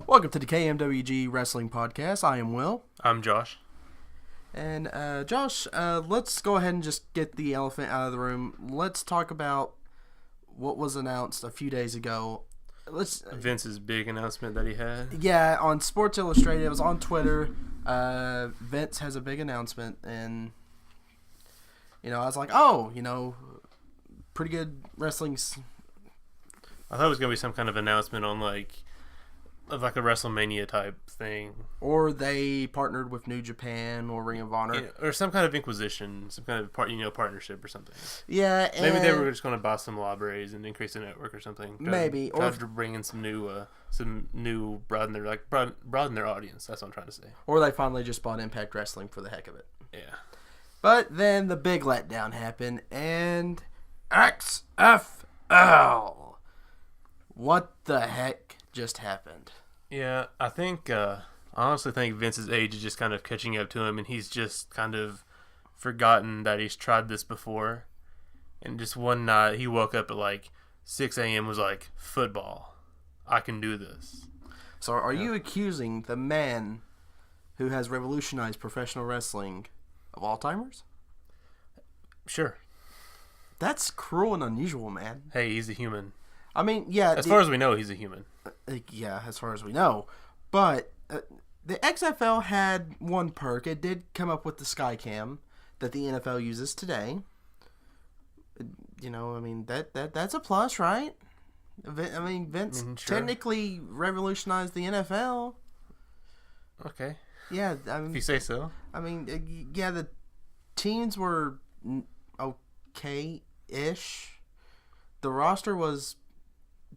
Welcome to the KWMG Wrestling Podcast. I am Will. I'm Josh. And Josh, let's go ahead and just get the elephant out of the room. Let's talk about what was announced a few days ago. Vince's big announcement that he had. Yeah, on Sports Illustrated. It was on Twitter. Vince has a big announcement, and I was like, pretty good wrestling. I thought it was gonna be some kind of announcement on like a WrestleMania type thing, or they partnered with New Japan or Ring of Honor, or some kind of Inquisition, some kind of partnership or something. Yeah, maybe they were just gonna buy some libraries and increase the network or something. Try to bring in some new broaden their audience. That's what I'm trying to say. Or they finally just bought Impact Wrestling for the heck of it. Yeah. But then the big letdown happened, and XFL. What the heck just happened? Yeah, I honestly think Vince's age is just kind of catching up to him, and he's just kind of forgotten that he's tried this before. And just one night, he woke up at like 6 a.m. was like, football. I can do this. So are you accusing the man who has revolutionized professional wrestling of Alzheimer's? Sure. That's cruel and unusual, man. Hey, he's a human. I mean, yeah. As far as we know, he's a human. Yeah, as far as we know. But the XFL had one perk. It did come up with the Skycam that the NFL uses today. That's a plus, right? Vince sure. technically revolutionized the NFL. Okay. Yeah, if you say so. The teams were okay-ish. The roster was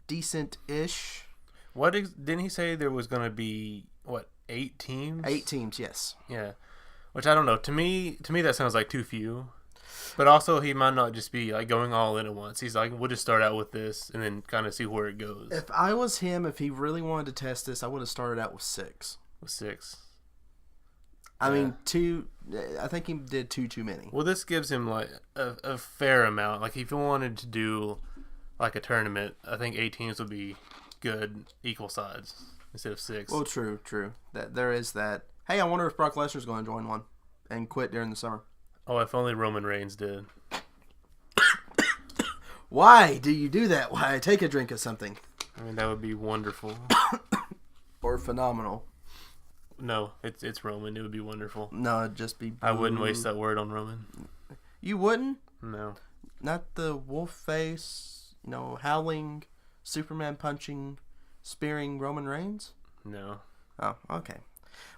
decent-ish. Didn't he say there was going to be 8 teams? 8 teams, yes. Yeah, which I don't know. To me that sounds like too few. But also, he might not just be like going all in at once. He's like, we'll just start out with this and then kind of see where it goes. If I was him, if he really wanted to test this, I would have started out with 6. With 6. I mean, 2. I think he did 2 too many. Well, this gives him like a fair amount. Like if he wanted to do like a tournament, I think 8 teams would be good, equal sides instead of 6. Well, true. That there is that. Hey, I wonder if Brock Lesnar's going to join one and quit during the summer. Oh, if only Roman Reigns did. Why do you do that? Why? Take a drink of something. I mean, that would be wonderful. Or phenomenal. No, it's Roman. It would be wonderful. No, it'd just be... I wouldn't waste that word on Roman. You wouldn't? No. Not the wolf face, howling, Superman punching, spearing Roman Reigns? No. Oh, okay.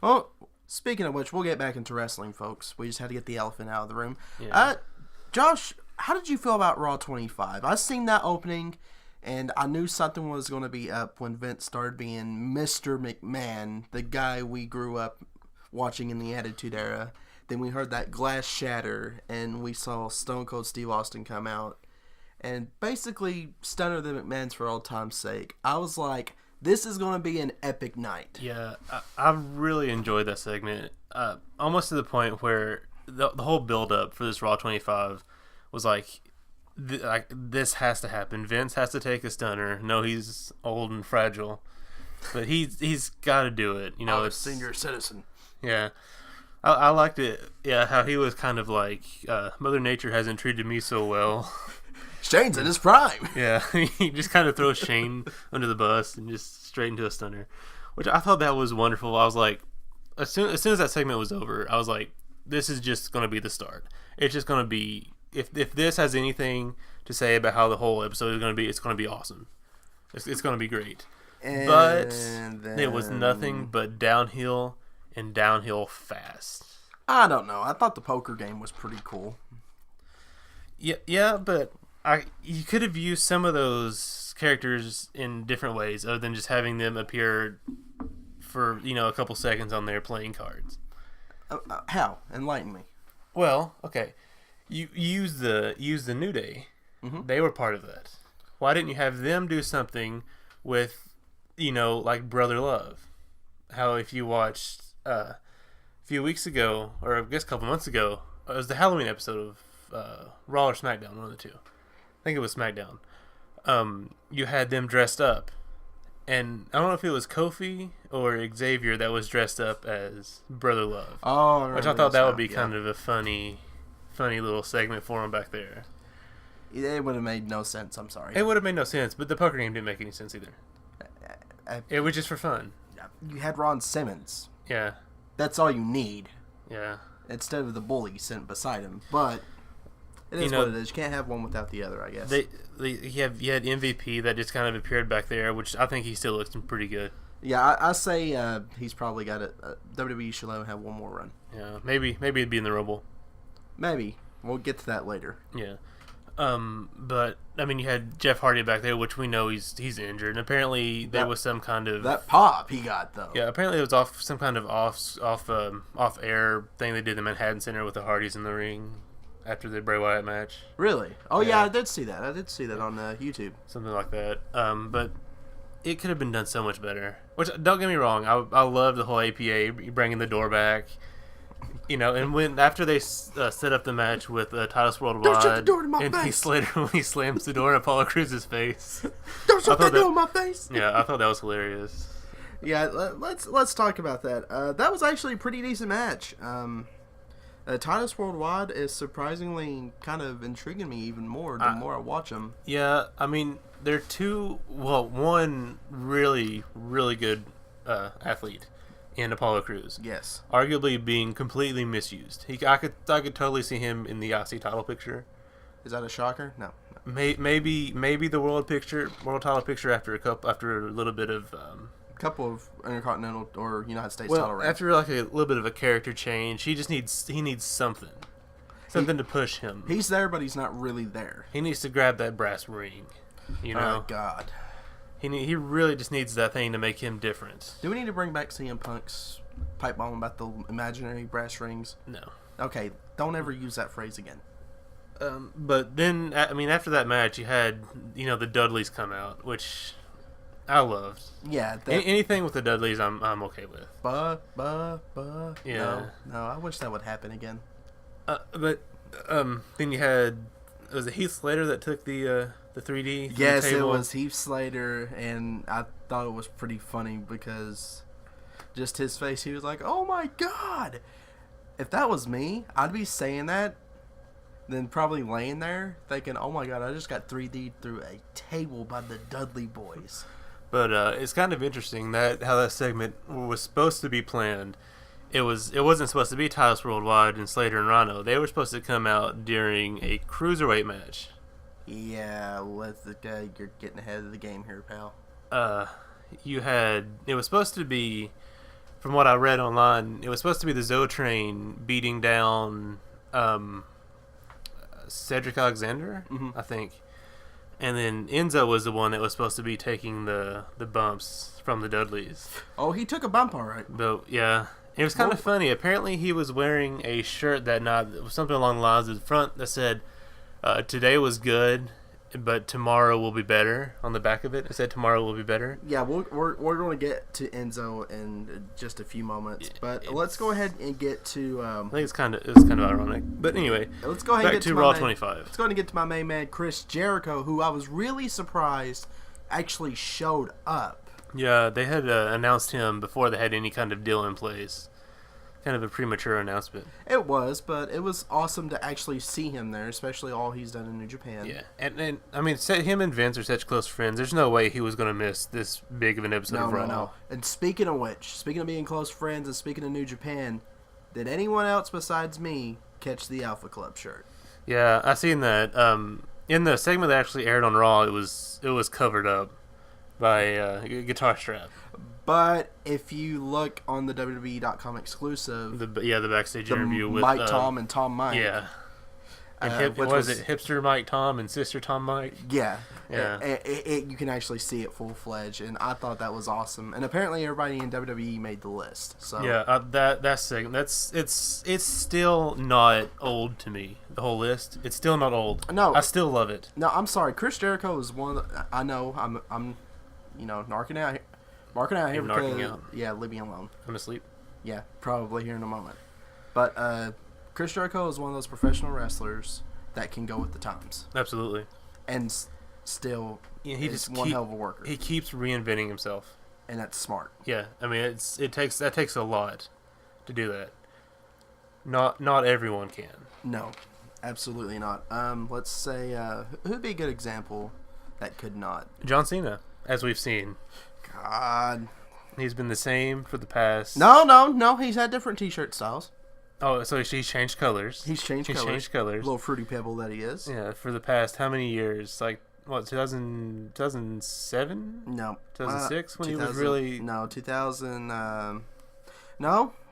Well, speaking of which, we'll get back into wrestling, folks. We just had to get the elephant out of the room. Yeah. Josh, how did you feel about Raw 25? I seen that opening, and I knew something was going to be up when Vince started being Mr. McMahon, the guy we grew up watching in the Attitude Era. Then we heard that glass shatter, and we saw Stone Cold Steve Austin come out and basically stunner the McMahons for old time's sake. I was like, this is going to be an epic night. Yeah, I really enjoyed that segment. Almost to the point where the whole build-up for this Raw 25 was like, this has to happen. Vince has to take a stunner. No, he's old and fragile, but he's got to do it. I'm a senior citizen. Yeah. I liked it, how he was kind of like, Mother Nature hasn't treated me so well. Shane's in his prime. Yeah, he just kind of throws Shane under the bus and just straight into a stunner, which I thought that was wonderful. I was like, as soon as that segment was over, I was like, this is just going to be the start. It's just going to be, if this has anything to say about how the whole episode is going to be, it's going to be awesome. It's going to be great. But it was nothing but downhill and downhill fast. I don't know. I thought the poker game was pretty cool. Yeah, but you could have used some of those characters in different ways other than just having them appear for a couple seconds on there playing cards. How? Enlighten me. Well, okay, you use the New Day. Mm-hmm. They were part of that. Why didn't you have them do something with like Brother Love? How if you watched a few weeks ago, or I guess a couple months ago, it was the Halloween episode of Raw or SmackDown, one of the two. I think it was SmackDown. You had them dressed up, And I don't know if it was Kofi or Xavier that was dressed up as Brother Love. Oh, which I thought that would be kind of a funny little segment for him back there. It would have made no sense. I'm sorry. It would have made no sense, but the poker game didn't make any sense either. It was just for fun. You had Ron Simmons. Yeah. That's all you need. Yeah. Instead of the bully sent beside him. But it is what it is. You can't have one without the other, I guess. You had MVP that just kind of appeared back there, which I think he still looks pretty good. Yeah, I say he's probably got it. WWE should let him have one more run. Yeah, maybe it'd be in the Rumble. Maybe. We'll get to that later. Yeah. But I mean, you had Jeff Hardy back there, which we know he's injured, and apparently there was some kind of that pop he got though. Yeah, apparently it was off some kind of off air thing they did in the Manhattan Center with the Hardys in the ring after the Bray Wyatt match. Really? Oh yeah, I did see that. I did see that on YouTube. Something like that. But it could have been done so much better. Which, don't get me wrong, I love the whole APA bringing the door back. You know, and after they set up the match with Titus Worldwide, don't shut the door in my and face. Heath Slater when he slams the door in Apollo Crews' face. Don't shut that door in my face. Yeah, I thought that was hilarious. Yeah, let's talk about that. That was actually a pretty decent match. Titus Worldwide is surprisingly kind of intriguing me even more the more I watch him. Yeah, I mean, they're one really, really good athlete in Apollo Crews. Yes. Arguably being completely misused. I could totally see him in the IC title picture. Is that a shocker? No. Maybe the world title picture after a little bit of couple of Intercontinental or United States title reigns. After like a little bit of a character change, he needs something to push him. He's there, but he's not really there. He needs to grab that brass ring. You know? Oh God. He really just needs that thing to make him different. Do we need to bring back CM Punk's pipe bomb about the imaginary brass rings? No. Okay, don't ever use that phrase again. But then, I mean, after that match, you had the Dudleys come out, which I loved. Yeah. Anything with the Dudleys, I'm okay with. Yeah. No, I wish that would happen again. But then you had, was it Heath Slater that took the 3D? Yes, it was Heath Slater, and I thought it was pretty funny because just his face, he was like, "Oh my God!" If that was me, I'd be saying that, then probably laying there thinking, "Oh my God, I just got 3D through a table by the Dudley Boys." But it's kind of interesting that how that segment was supposed to be planned. It wasn't supposed to be Titus Worldwide and Slater and Rhino. They were supposed to come out during a cruiserweight match. Yeah, you're getting ahead of the game here, pal. It was supposed to be, from what I read online, it was supposed to be the Zo Train beating down Cedric Alexander, I think. And then Enzo was the one that was supposed to be taking the bumps from the Dudleys. Oh, he took a bump, all right. But yeah, it was kind of funny. Apparently, he was wearing a shirt that something along the lines of the front that said, "Today was good, but tomorrow will be better." On the back of it, it said, "Tomorrow will be better." Yeah, we're going to get to Enzo in just a few moments, but let's go ahead and get to. I think it's kind of ironic, but anyway, let's go ahead and back get to to Raw 25. Let's go ahead and get to my main man, Chris Jericho, who I was really surprised actually showed up. Yeah, they had announced him before they had any kind of deal in place. Kind of a premature announcement. It was, but it was awesome to actually see him there, especially all he's done in New Japan. Yeah, and I mean, him and Vince are such close friends. There's no way he was going to miss this big of an episode of Raw. No. And speaking of being close friends and speaking of New Japan, did anyone else besides me catch the Alpha Club shirt? Yeah, I seen that. In the segment that actually aired on Raw, it was covered up by a guitar strap. But if you look on the WWE.com exclusive, the backstage interview with Mike Tom and Tom Mike. Yeah. And was it Hipster Mike Tom and Sister Tom Mike? Yeah. Yeah. You can actually see it full fledged, and I thought that was awesome. And apparently everybody in WWE made the list. So yeah, that segment, it's still not old to me. The whole list, it's still not old. No, I still love it. No, I'm sorry. Chris Jericho is one of the. I know I'm narking out here. Marking out here because leave me alone. I'm asleep. Yeah, probably here in a moment. But Chris Jericho is one of those professional wrestlers that can go with the times. Absolutely. And still he is just one hell of a worker. He keeps reinventing himself, and that's smart. Yeah, I mean it takes a lot to do that. Not everyone can. No, absolutely not. Let's say who'd be a good example that could not? John Cena, as we've seen. God, he's been the same for the past. No. He's had different T-shirt styles. Oh, so he's changed colors. He's changed colors. Little fruity pebble that he is. Yeah, for the past how many years? Like what? 2007? No, 2006 when he was really 2000.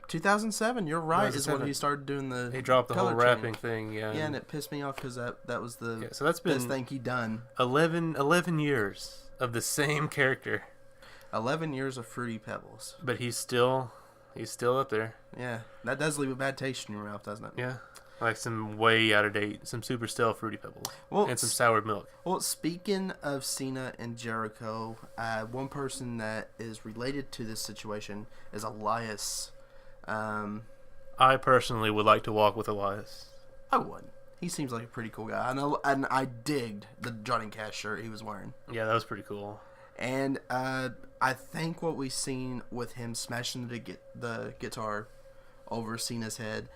2007. You're right. 2007. Is when he started doing the. He dropped the whole rapping thing. Yeah. Yeah, and it pissed me off because that was the so that's been best thing he done. 11 years of the same character. 11 years of fruity pebbles. But he's still up there. Yeah, that does leave a bad taste in your mouth, doesn't it? Yeah. Like some way out of date, some super stale fruity pebbles, and some soured milk. Well, speaking of Cena and Jericho, one person that is related to this situation is Elias. I personally would like to walk with Elias. I would. He seems like a pretty cool guy. I know, and I digged the Johnny Cash shirt he was wearing. Yeah, that was pretty cool. And I think what we've seen with him smashing the guitar over Cena's head,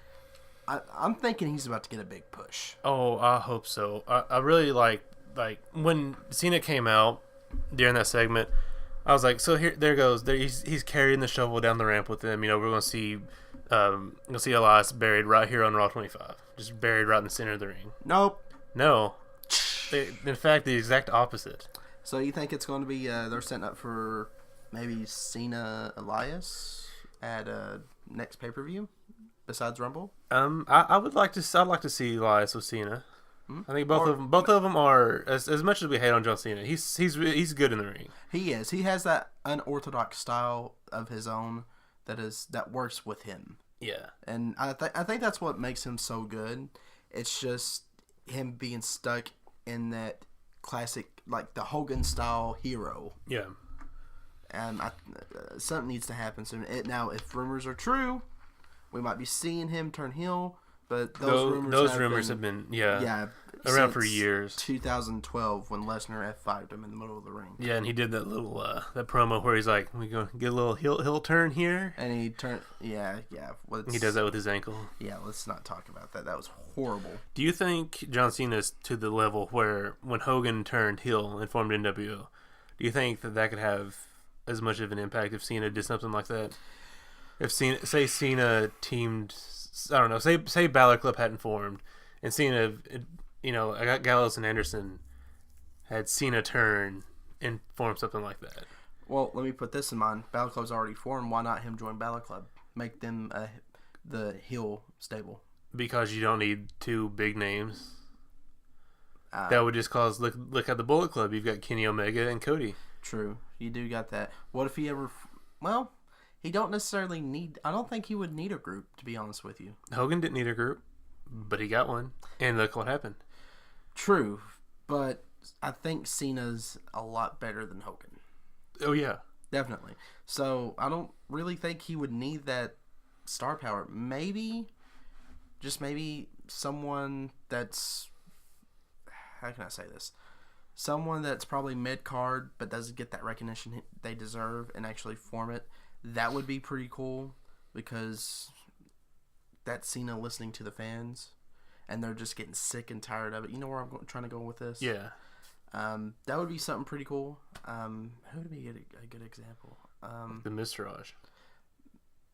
I'm thinking he's about to get a big push. Oh, I hope so. I really like when Cena came out during that segment. I was like, so there goes. He's carrying the shovel down the ramp with him. We're gonna see, you'll see Elias buried right here on Raw 25, just buried right in the center of the ring. Nope. No. In fact, the exact opposite. So you think it's going to be they're setting up for maybe Cena Elias at next pay-per-view besides Rumble? I'd like to see Elias with Cena. I think both of them are as much as we hate on John Cena. He's good in the ring. He is. He has that unorthodox style of his own that works with him. Yeah. And I think that's what makes him so good. It's just him being stuck in that classic, like the Hogan style hero. Yeah. And something needs to happen soon. Now, if rumors are true, we might be seeing him turn heel. But those rumors have been around for years. 2012 when Lesnar F5'd him in the middle of the ring. Yeah, and he did that little that promo where he's like, "We gonna get a little heel turn here," and he turned. Yeah. He does that with his ankle. Yeah, let's not talk about that. That was horrible. Do you think John Cena's to the level where when Hogan turned heel and formed NWO, do you think that could have as much of an impact if Cena did something like that? If Cena teamed. I don't know. Say Balor Club hadn't formed, and Cena, I got Gallows and Anderson had Cena turn and form something like that. Well, let me put this in mind. Balor Club's already formed. Why not him join Balor Club? Make them the heel stable. Because you don't need two big names. That would just cause look at the Bullet Club. You've got Kenny Omega and Cody. True, you do got that. What if he ever? Well. He don't necessarily need... I don't think he would need a group, to be honest with you. Hogan didn't need a group, but he got one. And look what happened. True, but I think Cena's a lot better than Hogan. Oh, yeah. Definitely. So, I don't really think he would need that star power. Maybe someone that's... How can I say this? Someone that's probably mid-card, but doesn't get that recognition they deserve and actually form it. That would be pretty cool because that's Cena listening to the fans and they're just getting sick and tired of it. You know where I'm trying to go with this? Yeah. That would be something pretty cool. Who would be a good example? The Miz Taraj.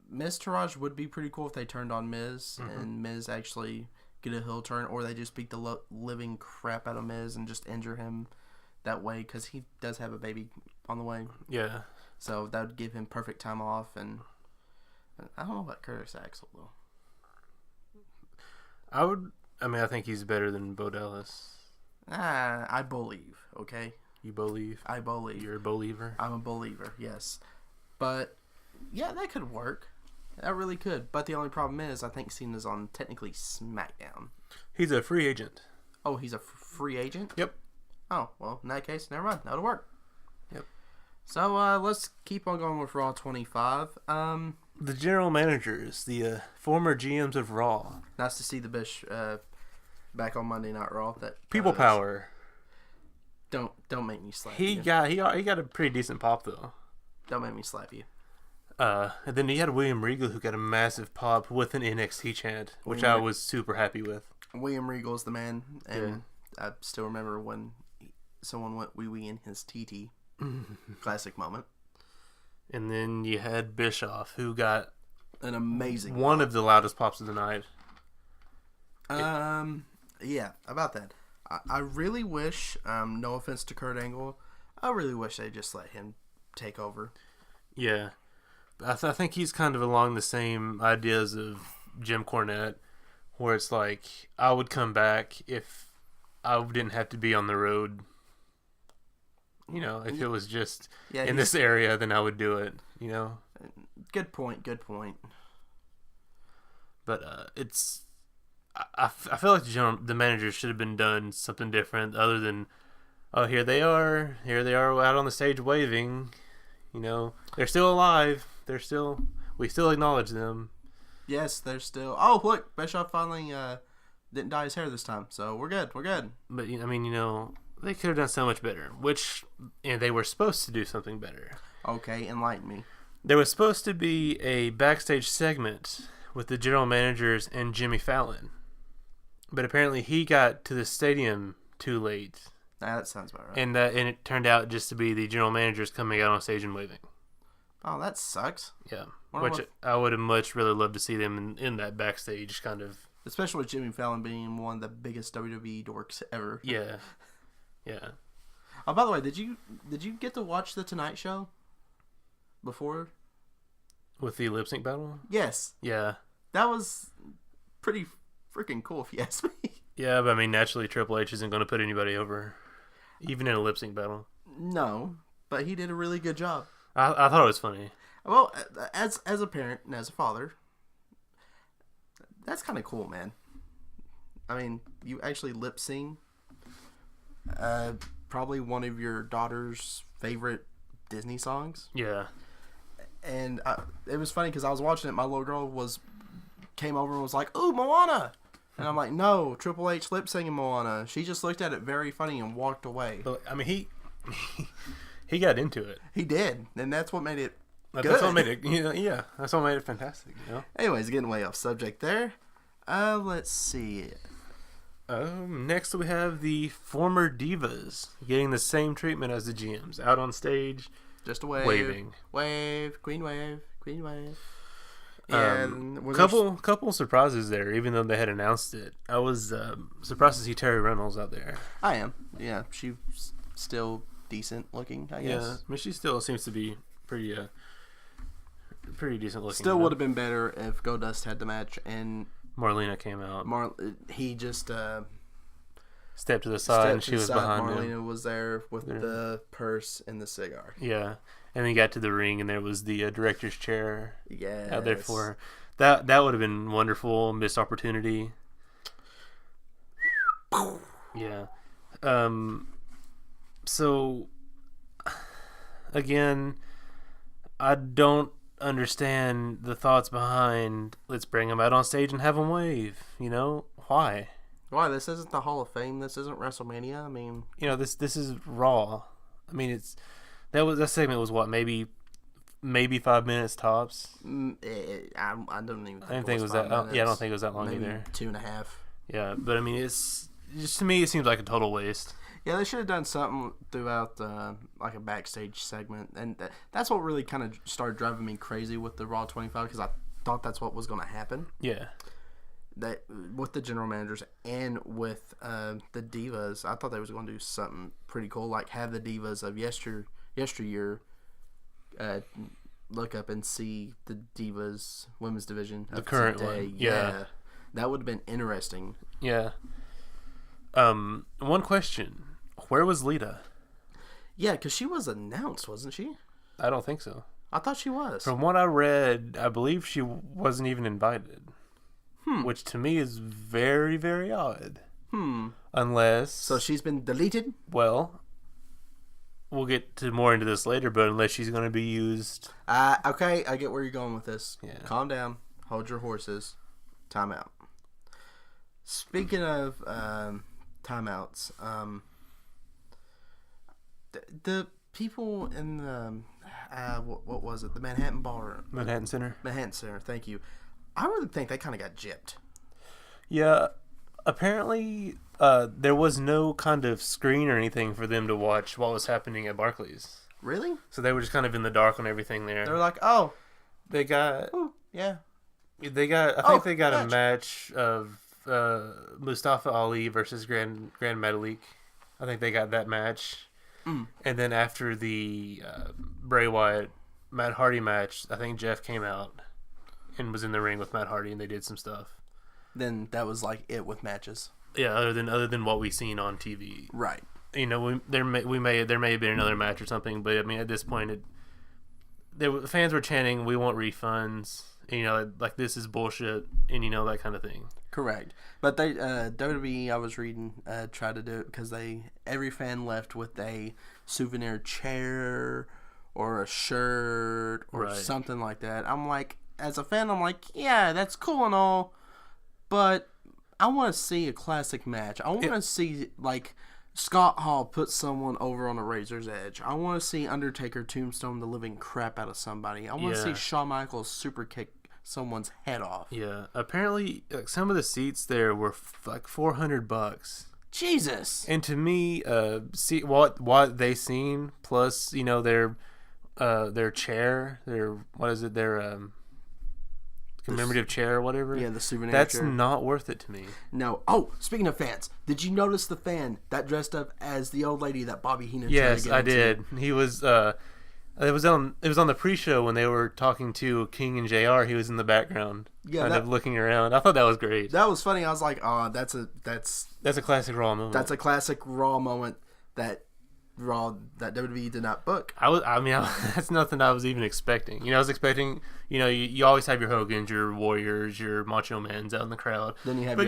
Miz Taraj would be pretty cool if they turned on Miz and Miz actually get a heel turn, or they just beat the living crap out of Miz and just injure him that way because he does have a baby on the way. Yeah. So that would give him perfect time off, and I don't know about Curtis Axel though. I think he's better than Bo Dallas. I believe. Okay. You believe? I believe. You're a believer? I'm a believer. Yes, but yeah, that could work. That really could. But the only problem is, I think Cena's on technically SmackDown. He's a free agent. Oh, he's a free agent? Yep. Oh, well, in that case, never mind. That'll work. Yep. So, let's keep on going with Raw 25. The general managers, the former GMs of Raw. Nice to see the Bish back on Monday Night Raw. That People power. Don't make me slap He you. got a pretty decent pop though. Don't make me slap you. And then you had William Regal, who got a massive pop with an NXT chant, which I was super happy with. William Regal's the man, and I still remember when someone went wee wee in his TT. Classic moment. And then you had Bischoff, who got an amazing one of the loudest pops of the night. Yeah, about that. I really wish, no offense to Kurt Angle, I really wish they just let him take over. Yeah. I think he's kind of along the same ideas of Jim Cornette, where it's like, I would come back if I didn't have to be on the road. You know, if it was just in this area, then I would do it, you know? Good point. But it's... I feel like the managers should have been done something different other than, oh, here they are out on the stage waving. You know, they're still alive. We still acknowledge them. Yes, they're still... Oh, look, Bischoff finally didn't dye his hair this time, so we're good. But, I mean, you know, they could have done so much better, which they were supposed to do something better. Okay, enlighten me. There was supposed to be a backstage segment with the general managers and Jimmy Fallon. But apparently he got to the stadium too late. That sounds about right. And it turned out just to be the general managers coming out on stage and waving. Oh, that sucks. Yeah. Which I would have much rather loved to see them in that backstage kind of... Especially with Jimmy Fallon being one of the biggest WWE dorks ever. Yeah. Oh, by the way, did you get to watch The Tonight Show before? With the lip sync battle? Yes. Yeah. That was pretty freaking cool, if you ask me. Yeah, but I mean, naturally, Triple H isn't going to put anybody over, even in a lip sync battle. No, but he did a really good job. I thought it was funny. Well, as a parent and as a father, that's kind of cool, man. I mean, you actually lip sync probably one of your daughter's favorite Disney songs. Yeah. And it was funny because I was watching it. My little girl came over and was like, "Ooh, Moana!" And I'm like, "No, Triple H lip singing Moana." She just looked at it very funny and walked away. But, I mean, he got into it. He did, and that's what made it good. That's what made it. Yeah, that's what made it fantastic. You know. Anyways, getting way off subject there. Let's see. Next we have the former divas getting the same treatment as the GMs out on stage, just a wave, waving, queen wave. And couple surprises there, even though they had announced it. I was surprised to see Terry Reynolds out there. I am. Yeah, she's still decent looking, I guess. Yeah, I mean, she still seems to be pretty decent looking. Still would have been better if Goldust had the match and Marlena came out. He just stepped to the side and she was behind him. Marlena was there with the purse and the cigar. Yeah. And then he got to the ring, and there was the director's chair out there for her. That would have been wonderful. Missed opportunity. Yeah. So, again, I don't understand the thoughts behind let's bring them out on stage and have them wave. You know? Why? Why? This isn't the Hall of Fame. This isn't WrestleMania. I mean... You know, this is Raw. I mean, it's... That segment was what, maybe 5 minutes tops. I don't even think it was that. I don't think it was that long maybe either. 2.5. Yeah, but I mean, it's just to me, it seems like a total waste. Yeah, they should have done something throughout, like a backstage segment, and that's what really kind of started driving me crazy with the Raw 25 because I thought that's what was going to happen. Yeah. That with the general managers and with the divas, I thought they was going to do something pretty cool, like have the divas of yesteryear look up and see the divas women's division of the current today. one. Yeah, that would have been interesting. Yeah. One question: where was Lita? Yeah, because she was announced, wasn't she? I don't think so. I thought she was. From what I read, I believe she wasn't even invited. Which to me is very, very odd. Unless... So she's been deleted? Well, we'll get to more into this later, but unless she's going to be used... Okay, I get where you're going with this. Yeah. Calm down. Hold your horses. Time out. Speaking of timeouts, the people in the what was it? The Manhattan Ballroom, Manhattan Center. Manhattan Center. Thank you. I really think they kind of got gypped. Yeah, apparently there was no kind of screen or anything for them to watch what was happening at Barclays. Really? So they were just kind of in the dark on everything there. They're like, oh, They got. yeah. I think they got a match of Mustafa Ali versus Grand Metalik. I think they got that match. And then after the Bray Wyatt Matt Hardy match, I think Jeff came out and was in the ring with Matt Hardy, and they did some stuff. Then that was like it with matches. Yeah, other than what we've seen on TV. Right. You know, there may have been another match or something, but I mean, at this point, the fans were chanting, "We want refunds." And, you know, like this is bullshit, and you know that kind of thing. Correct. But they WWE, I was reading, tried to do it because every fan left with a souvenir chair or a shirt or something like that. I'm like, as a fan, I'm like, yeah, that's cool and all, but I want to see a classic match. I want to see like Scott Hall put someone over on a razor's edge. I want to see Undertaker tombstone the living crap out of somebody. I want to see Shawn Michaels super kick someone's head off. Yeah, apparently some of the seats there were like $400. Jesus. And to me, see what they seen plus you know their chair, their commemorative chair or whatever. Yeah, the souvenir That's chair. not worth it to me. No. Oh, speaking of fans, did you notice the fan that dressed up as the old lady that Bobby Heenan? Yes, tried to get I into? did. He was. It was on the pre-show when they were talking to King and JR. He was in the background, kind of looking around. I thought that was great. That was funny. I was like, oh, that's a classic Raw moment. That's a classic Raw moment that WWE did not book. That's nothing I was even expecting. You know, I was expecting. You know, you always have your Hogans, your Warriors, your Macho Mans out in the crowd. Then you have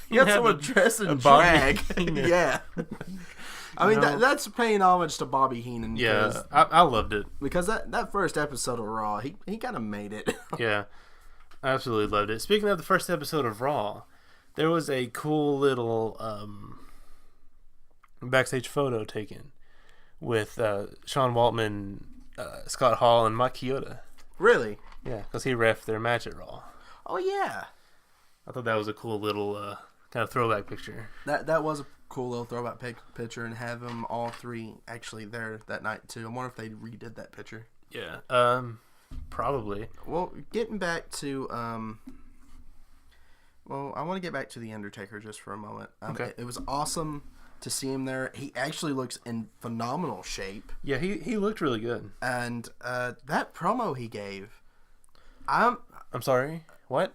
you have someone dressed in drag. Yeah. I mean, that's paying homage to Bobby Heenan. Yeah, I loved it. Because that first episode of Raw, he kind of made it. Yeah, I absolutely loved it. Speaking of the first episode of Raw, there was a cool little backstage photo taken with Sean Waltman, Scott Hall, and Mike Chioda. Really? Yeah, because he reffed their match at Raw. Oh, yeah. I thought that was a cool little kind of throwback picture. That was a cool little throwback picture, and have them all three actually there that night too. I wonder if they redid that picture. Yeah, probably. Well, getting back to I want to get back to the Undertaker just for a moment. Okay. It was awesome to see him there. He actually looks in phenomenal shape. Yeah, he looked really good. And that promo he gave, I'm sorry. What?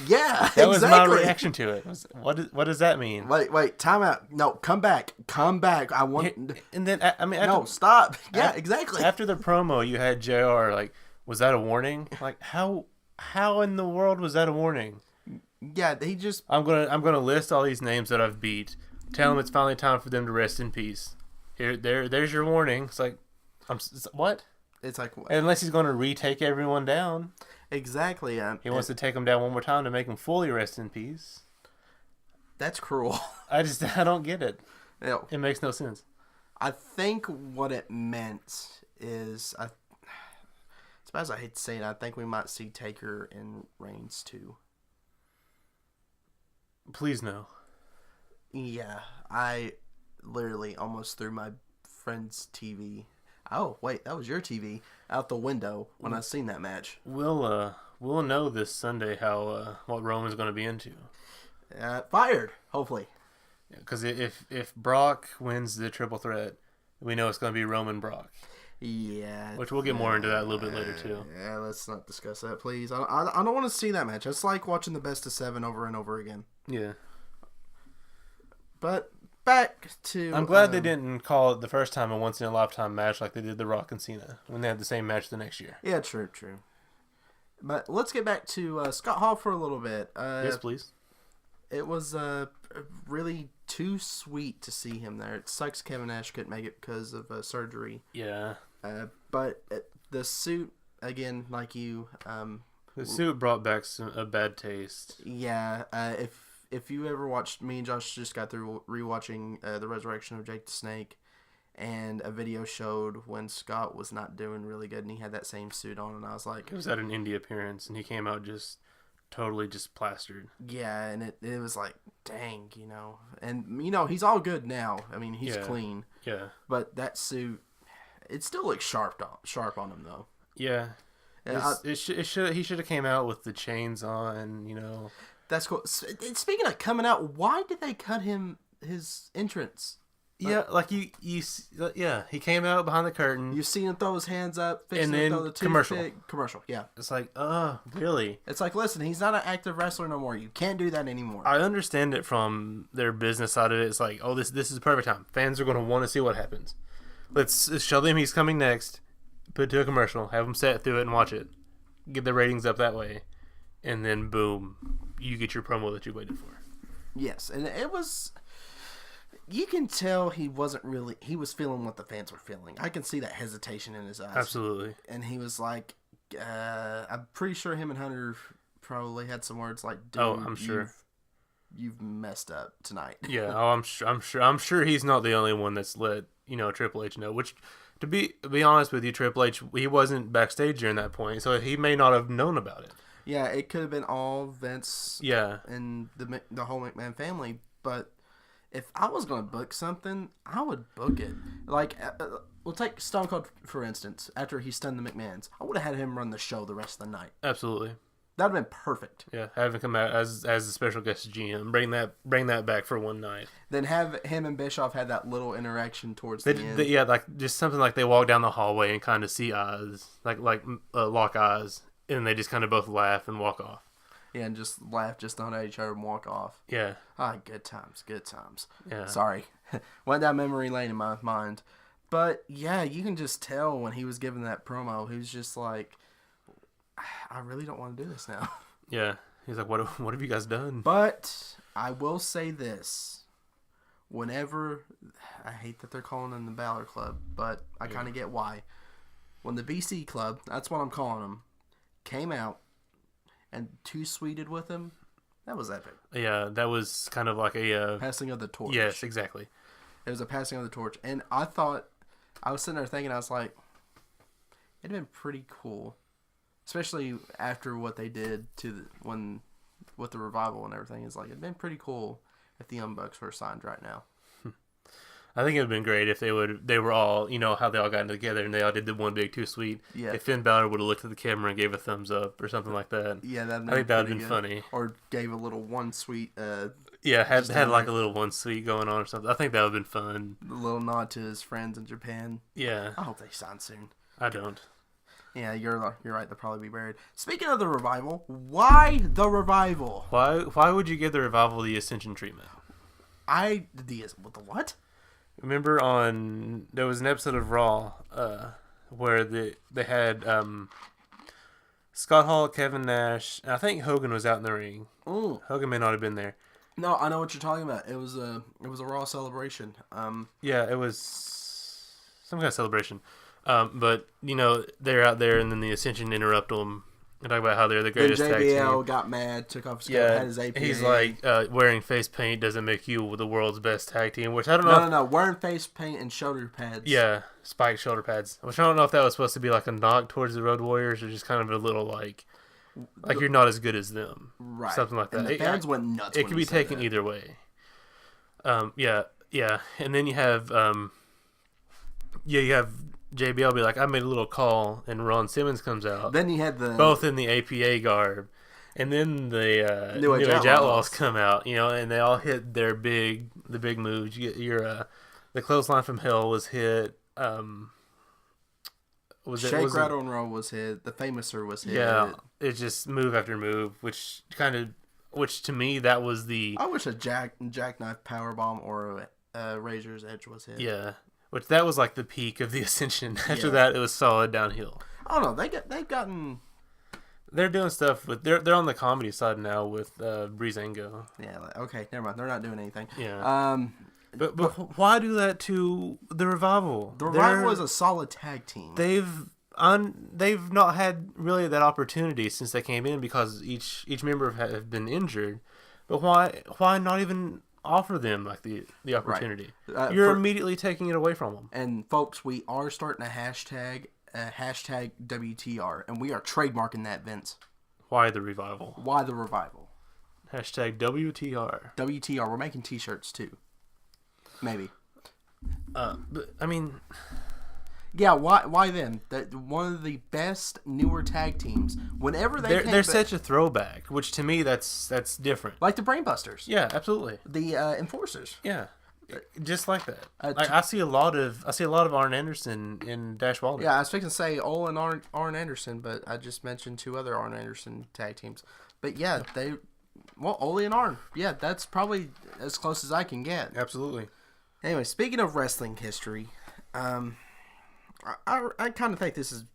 Yeah, that was my reaction to it. What does that mean? Wait, time out. No, come back. I want. And then no, stop. Yeah, exactly. After the promo, you had JR like, was that a warning? Like, how in the world was that a warning? Yeah, he just. I'm gonna list all these names that I've beat. Tell them it's finally time for them to rest in peace. There's your warning. It's like, what? It's like, unless he's gonna retake everyone down. Exactly. He wants to take them down one more time to make them fully rest in peace. That's cruel. I don't get it. Yeah. It makes no sense. I think what it meant is, as bad as I hate to say it, I think we might see Taker and Reigns too. Please no. Yeah, I literally almost threw my friend's TV. Oh, wait, that was your TV out the window when I seen that match. We'll know this Sunday how what Roman's going to be into. Fired, hopefully. Because if Brock wins the triple threat, we know it's going to be Roman Brock. Yeah. Which we'll get more into that a little bit later too. Yeah, let's not discuss that, please. I don't want to see that match. It's like watching the best of 7 over and over again. Yeah. But back to... I'm glad they didn't call it the first time a once-in-a-lifetime match like they did The Rock and Cena when they had the same match the next year. Yeah, true. But let's get back to Scott Hall for a little bit. Yes, please. It was really too sweet to see him there. It sucks Kevin Nash couldn't make it because of surgery. Yeah. But the suit, again, like you... the suit brought back a bad taste. Yeah, if you ever watched, me and Josh just got through rewatching The Resurrection of Jake the Snake, and a video showed when Scott was not doing really good, and he had that same suit on, and I was like... It was at an indie appearance, and he came out just totally just plastered. Yeah, and it was like, dang, And, he's all good now. I mean, he's clean. Yeah. But that suit, it still looks sharp on him, though. Yeah. He should have came out with the chains on, That's cool. Speaking of coming out, why did they cut his entrance? Yeah, like he came out behind the curtain. You've seen him throw his hands up, fixing and then to throw the commercial. Yeah, it's like, really? It's like, listen, he's not an active wrestler no more. You can't do that anymore. I understand it from their business side of it. It's like, this is the perfect time. Fans are going to want to see what happens. Let's show them he's coming next. Put it to a commercial. Have them sit through it and watch it. Get the ratings up that way, and then boom, you get your promo that you waited for. Yes, and it was. You can tell he was feeling what the fans were feeling. I can see that hesitation in his eyes. Absolutely. And he was like, I'm pretty sure him and Hunter probably had some words like, dude, I'm sure. You've messed up tonight. Yeah, I'm sure he's not the only one that's let, Triple H know, which, to be honest with you, Triple H, he wasn't backstage during that point, so he may not have known about it. Yeah, it could have been all Vince and the whole McMahon family, but if I was going to book something, I would book it. Like, we'll take Stone Cold, for instance. After he stunned the McMahons, I would have had him run the show the rest of the night. Absolutely. That would have been perfect. Yeah, have him come out as a special guest GM. Bring that back for one night. Then have him and Bischoff had that little interaction towards the end. Yeah, like just something like they walk down the hallway and kind of see eyes, like lock eyes, and they just kind of both laugh and walk off. Yeah, and just laugh just on at each other and walk off. Yeah. Good times, good times. Yeah. Sorry. Went down memory lane in my mind. But, yeah, you can just tell when he was giving that promo, he was just like, I really don't want to do this now. Yeah. He's like, what have you guys done? But I will say this. Whenever, I hate that they're calling them the Balor Club, but I kind of get why. When the BC Club, that's what I'm calling them, came out, and two-sweeted with him, that was epic. Yeah, that was kind of like a... passing of the torch. Yes, exactly. It was a passing of the torch. And I was sitting there thinking, I was like, it'd been pretty cool. Especially after what they did with the revival and everything. It's like, it'd been pretty cool if the Young Bucks were signed right now. I think it would have been great if they were all, how they all got together and they all did the one big two sweet. Yeah. If Finn Balor would have looked at the camera and gave a thumbs up or something like that. Yeah, I think that would have been funny. Or gave a little one sweet. Had like a little one sweet going on or something. I think that would have been fun. A little nod to his friends in Japan. Yeah. I hope they sign soon. I don't. Yeah, you're right. They'll probably be buried. Speaking of the revival, why the revival? Why would you give the revival the Ascension treatment? The what? Remember there was an episode of Raw where they had Scott Hall, Kevin Nash, and I think Hogan was out in the ring. Ooh. Hogan may not have been there. No, I know what you're talking about. It was a Raw celebration. Yeah, it was some kind of celebration. But they're out there, and then the Ascension interrupt them and talk about how they're the greatest tag team. JBL got mad, took off his coat, had his APA. He's like, wearing face paint doesn't make you the world's best tag team, which I don't know. No, wearing face paint and shoulder pads. Yeah, spiked shoulder pads, which I don't know if that was supposed to be like a knock towards the Road Warriors or just kind of a little like you're not as good as them. Right. Something like that. And the fans went nuts. It could be taken either way. Yeah. And then you have, you have JBL be like, I made a little call, and Ron Simmons comes out. Then you had both in the APA garb, and then the New Age Outlaws come out, and they all hit the big moves. You get the clothesline from hell was hit. Shake, Rattle, and Roll was hit. The Famouser was hit. Yeah, it's just move after move, which to me that was the. I wish a jackknife powerbomb or a Razor's Edge was hit. Yeah. Which that was like the peak of the Ascension. After that, it was solid downhill. I don't know. They've gotten. They're doing stuff with. They're on the comedy side now with Breezango. Yeah. Okay. Never mind. They're not doing anything. Yeah. But why do that to the Revival? The Revival is a solid tag team. They've not had really that opportunity since they came in because each member have been injured. But why not even offer them like the opportunity. Right. You're immediately taking it away from them. And folks, we are starting a hashtag WTR, and we are trademarking that, Vince. Why the revival? Why the revival? Hashtag WTR. WTR. We're making T-shirts too. Maybe. But, I mean, yeah. Why them? That one of the best newer tag teams. Whenever they're such a throwback, which to me that's different. Like the Brainbusters. Yeah, absolutely. The Enforcers. Yeah, just like that. I see a lot of Arn Anderson in Dash Wilder. Yeah, I was fixing to say Ole and Arn Anderson, but I just mentioned two other Arn Anderson tag teams. But yeah, Ole and Arn. Yeah, that's probably as close as I can get. Absolutely. Anyway, speaking of wrestling history, I kind of think this is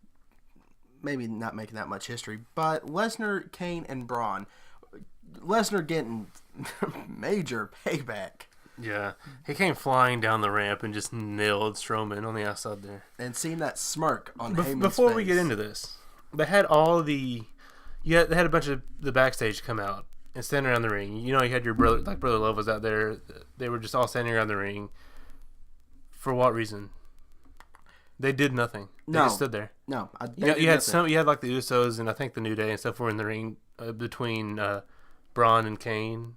maybe not making that much history, but Lesnar, Kane, and Braun. Lesnar getting major payback. Yeah, he came flying down the ramp and just nailed Strowman on the outside there. And seeing that smirk on Heyman's before face. we get into this, they had they had a bunch of the backstage come out and stand around the ring. You know, you had your brother Love was out there. They were just all standing around the ring. For what reason? They did nothing. They just stood there. No, you had like the Usos and I think the New Day and stuff were in the ring between Braun and Kane.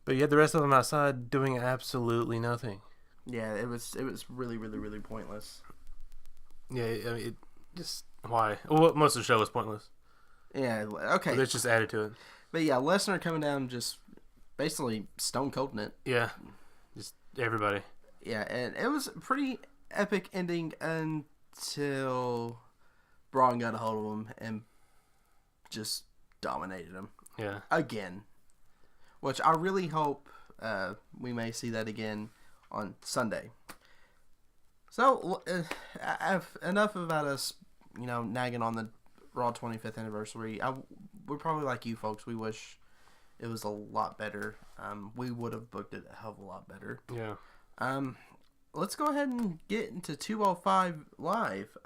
But you had the rest of them outside doing absolutely nothing. Yeah, it was really, really, really pointless. Yeah, I mean, why? Well, most of the show was pointless. Yeah, okay. But it's just added to it. But yeah, Lesnar coming down just basically stone colding it. Yeah, just everybody. Yeah, and it was a pretty epic ending until Braun got a hold of him and just dominated him. Yeah. Again. Which I really hope we may see that again on Sunday. So, enough about us, nagging on the Raw 25th anniversary. We're probably like you folks. We wish it was a lot better. We would have booked it a hell of a lot better. Yeah. Let's go ahead and get into 205 Live.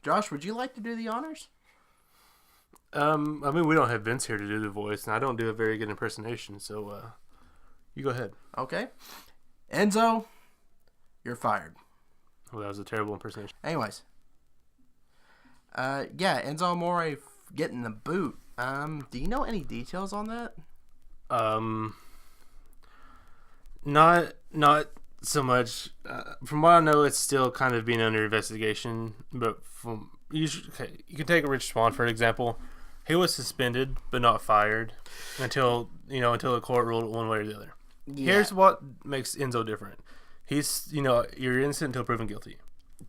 Josh, would you like to do the honors? I mean, we don't have Vince here to do the voice, and I don't do a very good impersonation, so you go ahead. Okay. Enzo, you're fired. Well, that was a terrible impersonation. Anyways. Yeah, Enzo Amore getting the boot. Do you know any details on that? Not so much. From what I know, it's still kind of being under investigation, but you can take Rich Swann for an example. He was suspended, but not fired until the court ruled one way or the other. Yeah. Here's what makes Enzo different. He's, you're innocent until proven guilty.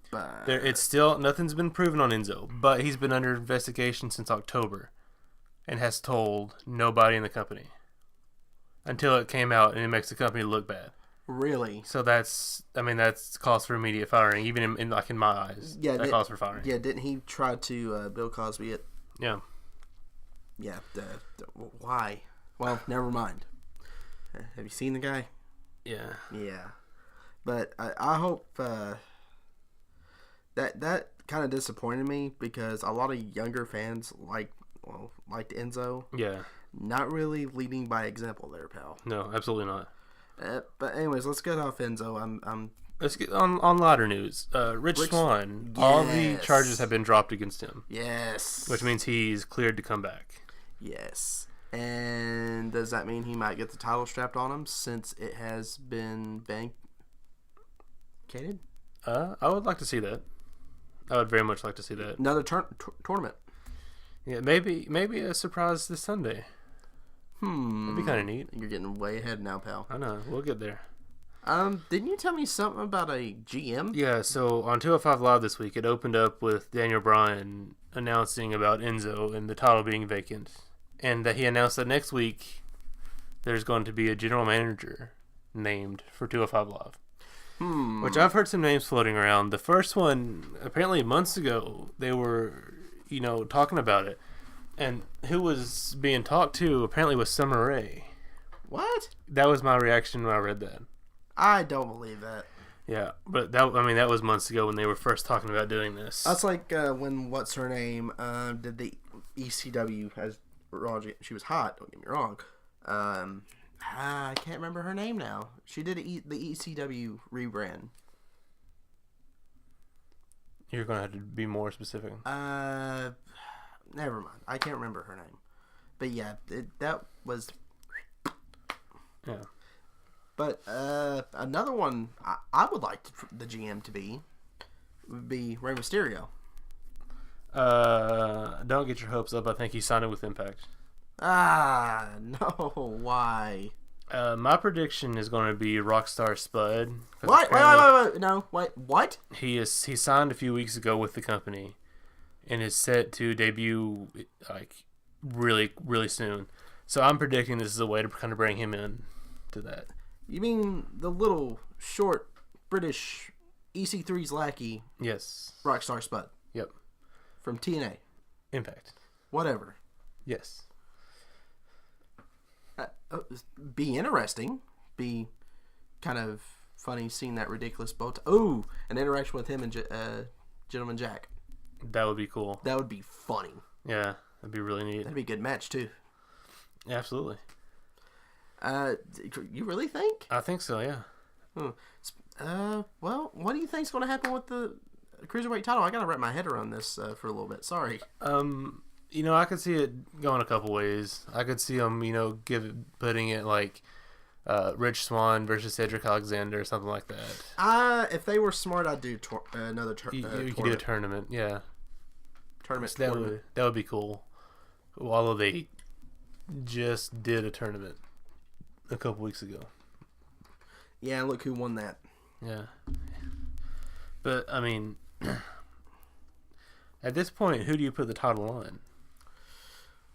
But it's still, nothing's been proven on Enzo, but he's been under investigation since October and has told nobody in the company until it came out and it makes the company look bad. Really? So that's cause for immediate firing, even in my eyes. Yeah, that calls for firing. Yeah, didn't he try to Bill Cosby it? Yeah. Yeah. Why? Well, never mind. Have you seen the guy? Yeah. Yeah. But I hope that kind of disappointed me because a lot of younger fans liked Enzo. Yeah. Not really leading by example there, pal. No, absolutely not. But anyways, let's get off Enzo. Let's get on lighter news. Rich Swann, yes. All the charges have been dropped against him. Yes. Which means he's cleared to come back. Yes. And does that mean he might get the title strapped on him since it has been vacated? I would like to see that. I would very much like to see that. Another tournament. Yeah, maybe a surprise this Sunday. That'd be kind of neat. You're getting way ahead now, pal. I know. We'll get there. Didn't you tell me something about a GM? Yeah, so on 205 Live this week, it opened up with Daniel Bryan announcing about Enzo and the title being vacant. And that he announced that next week there's going to be a general manager named for 205 Live. Which I've heard some names floating around. The first one, apparently months ago, they were, talking about it. And who was being talked to apparently was Summer Rae. What? That was my reaction when I read that. I don't believe that. Yeah, but that was months ago when they were first talking about doing this. That's like when what's her name did the ECW as Raw. She was hot. Don't get me wrong. I can't remember her name now. She did the ECW rebrand. You're gonna have to be more specific. Never mind. I can't remember her name. But yeah, that was. Yeah. But another one I would like the GM to be would be Rey Mysterio. Don't get your hopes up. I think he signed it with Impact. No. Why? My prediction is going to be Rockstar Spud. What? Wait. No. Wait. What? He signed a few weeks ago with the company, and is set to debut like really, really soon. So I'm predicting this is a way to kind of bring him in to that. You mean the little short British EC3's lackey? Yes. Rockstar Spud. Yep. From TNA. Impact. Whatever. Yes. Be interesting. Be kind of funny seeing that ridiculous bow tie. Ooh, an interaction with him and Gentleman Jack. That would be cool. That would be funny. Yeah, that'd be really neat. That'd be a good match too. Yeah, absolutely. You really think? I think so. Yeah. Well, what do you think's going to happen with the Cruiserweight title? I got to wrap my head around this for a little bit. Sorry. I could see it going a couple ways. I could see them, putting it like Rich Swann versus Cedric Alexander or something like that. If they were smart, I'd do another tournament. You could do a tournament, yeah. Tournament. That would be cool. Although they just did a tournament a couple weeks ago. Yeah, look who won that. Yeah. But, I mean, at this point, who do you put the title on?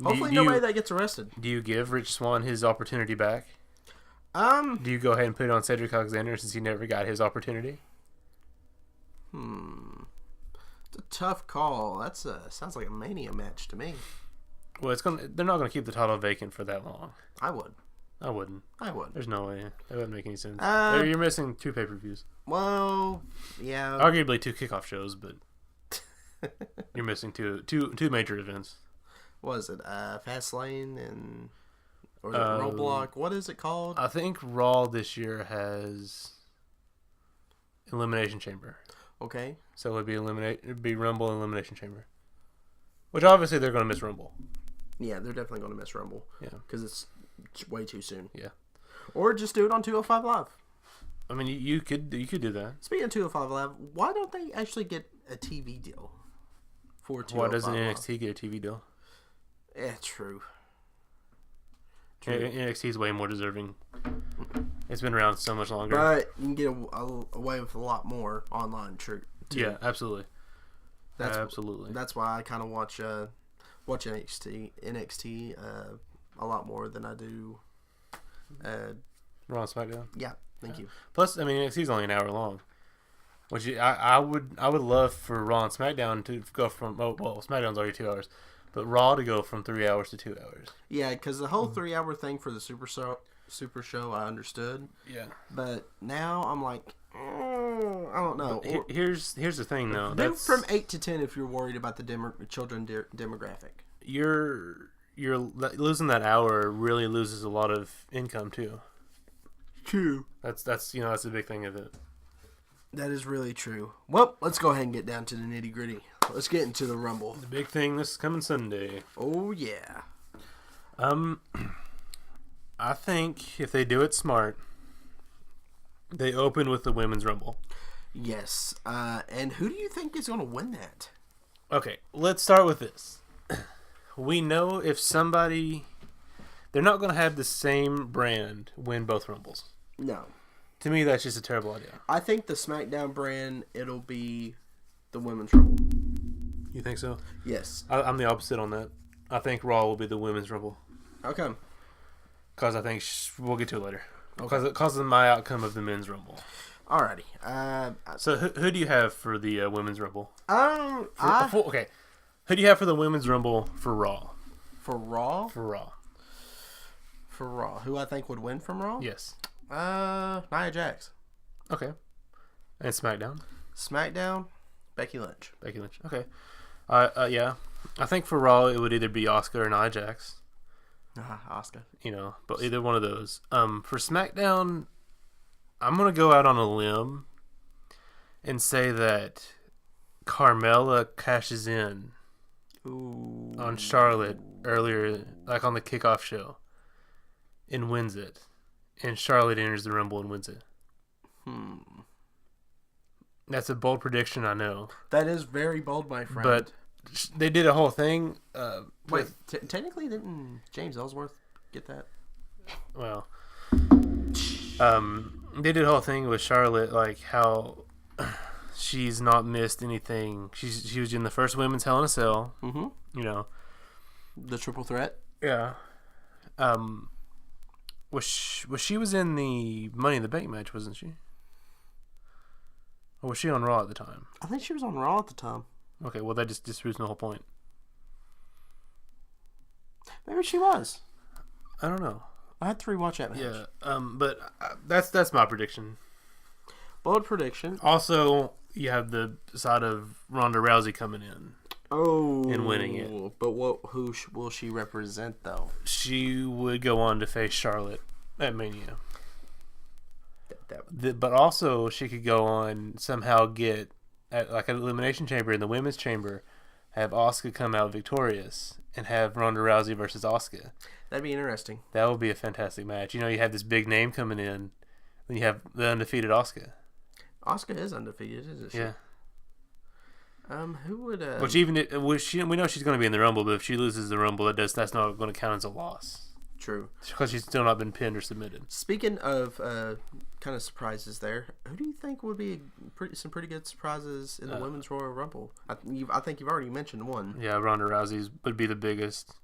Hopefully nobody that gets arrested. Do you give Rich Swann his opportunity back? Do you go ahead and put it on Cedric Alexander since he never got his opportunity? It's a tough call. That's sounds like a Mania match to me. Well, they're not gonna keep the title vacant for that long. I would. I wouldn't. There's no way. That wouldn't make any sense. You're missing 2 pay-per-views. Well, yeah. Arguably 2 kickoff shows, but you're missing two major events. What is it? Fastlane and or the Roadblock? What is it called? I think Raw this year has Elimination Chamber. Okay. So it'd be Rumble and Elimination Chamber. Which obviously they're going to miss Rumble. Yeah, they're definitely going to miss Rumble. Yeah. Because it's way too soon. Yeah. Or just do it on 205 Live. I mean, you could do that. Speaking of 205 Live, why don't they actually get a TV deal for 205 Why doesn't Live? NXT get a TV deal? Yeah, true. NXT is way more deserving. It's been around so much longer. But you can get away with a lot more online, true. Too. Yeah, absolutely. Absolutely. That's why I kind of watch NXT a lot more than I do Raw and SmackDown. Yeah, thank you. Plus, I mean, NXT is only an hour long. Which I would love for Raw and SmackDown to go from SmackDown's already 2 hours, but Raw to go from 3 hours to 2 hours. Yeah, because the whole 3 hour thing for the Super Show I understood. Yeah. But now I'm like, I don't know. Here's the thing though. Do from 8 to 10 if you're worried about the children demographic. You're losing that hour really loses a lot of income too. True. That's the big thing of it. That is really true. Well, let's go ahead and get down to the nitty gritty. Let's get into the Rumble. The big thing this coming Sunday. Oh yeah. I think if they do it smart, they open with the Women's Rumble. Yes. And who do you think is going to win that? Okay, let's start with this. We know if somebody... They're not going to have the same brand win both Rumbles. No. To me, that's just a terrible idea. I think the SmackDown brand, it'll be the Women's Rumble. You think so? Yes. I'm the opposite on that. I think Raw will be the Women's Rumble. Okay. Because I think we'll get to it later. Because of my outcome of the Men's Rumble. Alrighty. So who do you have for the Women's Rumble? Okay. Who do you have for the Women's Rumble for Raw? For Raw? For Raw. For Raw. Who I think would win from Raw? Yes. Nia Jax. Okay. And SmackDown? SmackDown, Becky Lynch. Becky Lynch. Okay. Yeah. I think for Raw it would either be Asuka or Nia Jax. Oscar. But either one of those. For SmackDown, I'm gonna go out on a limb and say that Carmella cashes in on Charlotte earlier, like on the kickoff show, and wins it, and Charlotte enters the Rumble and wins it. That's a bold prediction, I know. That is very bold, my friend. But they did a whole thing. Wait, technically, didn't James Ellsworth get that? Well, they did a whole thing with Charlotte, like how she's not missed anything. She was in the first women's Hell in a Cell. Mm-hmm. The triple threat. Yeah. Was she was in the Money in the Bank match, wasn't she? Or was she on Raw at the time? I think she was on Raw at the time. Okay, well that just disproves the whole point. Maybe she was. I don't know. I had to rewatch that match. Yeah. But that's my prediction. Bold prediction. Also, you have the side of Ronda Rousey coming in. Oh. And winning it. But who will she represent, though? She would go on to face Charlotte at Mania. But also, she could go on somehow get at like an Elimination Chamber in the Women's Chamber, have Asuka come out victorious, and have Ronda Rousey versus Asuka. That'd be interesting. That would be a fantastic match. You have this big name coming in, then you have the undefeated Asuka. Asuka is undefeated, isn't she? Yeah. Who would? We know she's going to be in the Rumble, but if she loses the Rumble, that's not going to count as a loss. True. Because she's still not been pinned or submitted. Speaking of kind of surprises there, who do you think would be some pretty good surprises in the Women's Royal Rumble? I think you've already mentioned one. Yeah, Ronda Rousey's would be the biggest.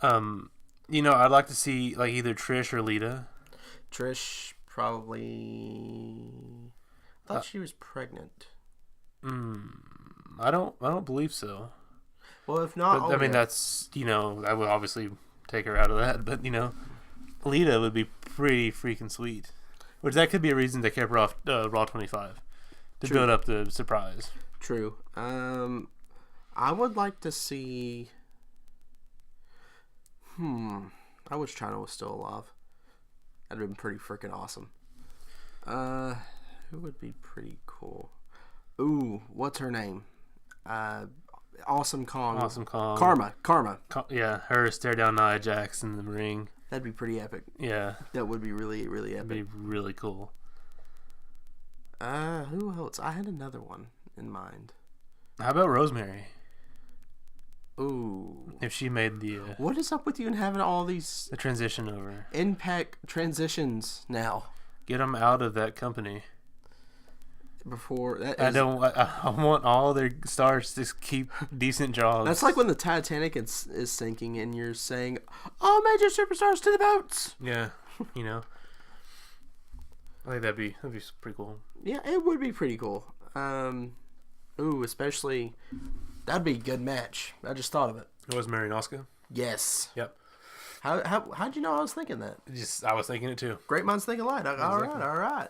I'd like to see like either Trish or Lita. Trish probably. I thought she was pregnant. I don't believe so. Well, if not, but, that's I would obviously take her out of that, but Lita would be pretty freaking sweet. Which that could be a reason they kept her off Raw 25 to build up the surprise. True. I would like to see. I wish China was still alive. That'd have been pretty freaking awesome. Who would be pretty cool? Ooh, what's her name? Awesome Kong. Awesome Kong. Karma. Yeah, her stare down Nia Jax in the ring. That'd be pretty epic. Yeah. That would be really, really epic. That'd be really cool. Who else? I had another one in mind. How about Rosemary? Ooh. If she made the... what is up with you and having all these... the transition over. Impact transitions now. Get them out of that company. Before that is, I want all their stars to keep decent jobs. That's like when the Titanic is sinking and you're saying, all major superstars to the boats. Yeah, I think that'd be pretty cool. Yeah, it would be pretty cool. Especially that'd be a good match. I just thought of it. Rosemary and Asuka? Yes. Yep. How'd you know I was thinking that? I was thinking it too. Great minds think alike. All right.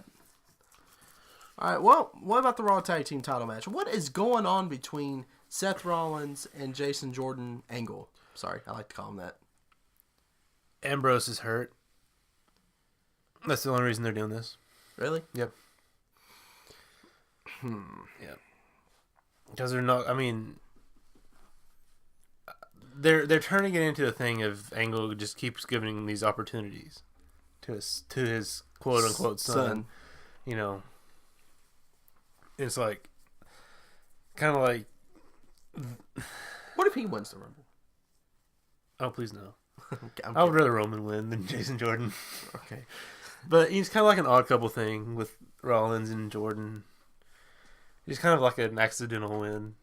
All right, well, what about the Raw Tag Team title match? What is going on between Seth Rollins and Jason Jordan Angle? Sorry, I like to call him that. Ambrose is hurt. That's the only reason they're doing this. Really? Yep. Yep. Because they're not, they're turning it into a thing of Angle just keeps giving him these opportunities to his quote-unquote son. It's like, kind of like... what if he wins the Rumble? Oh, please no. I would rather Roman win than Jason Jordan. Okay. But he's kind of like an odd couple thing with Rollins and Jordan. He's kind of like an accidental win.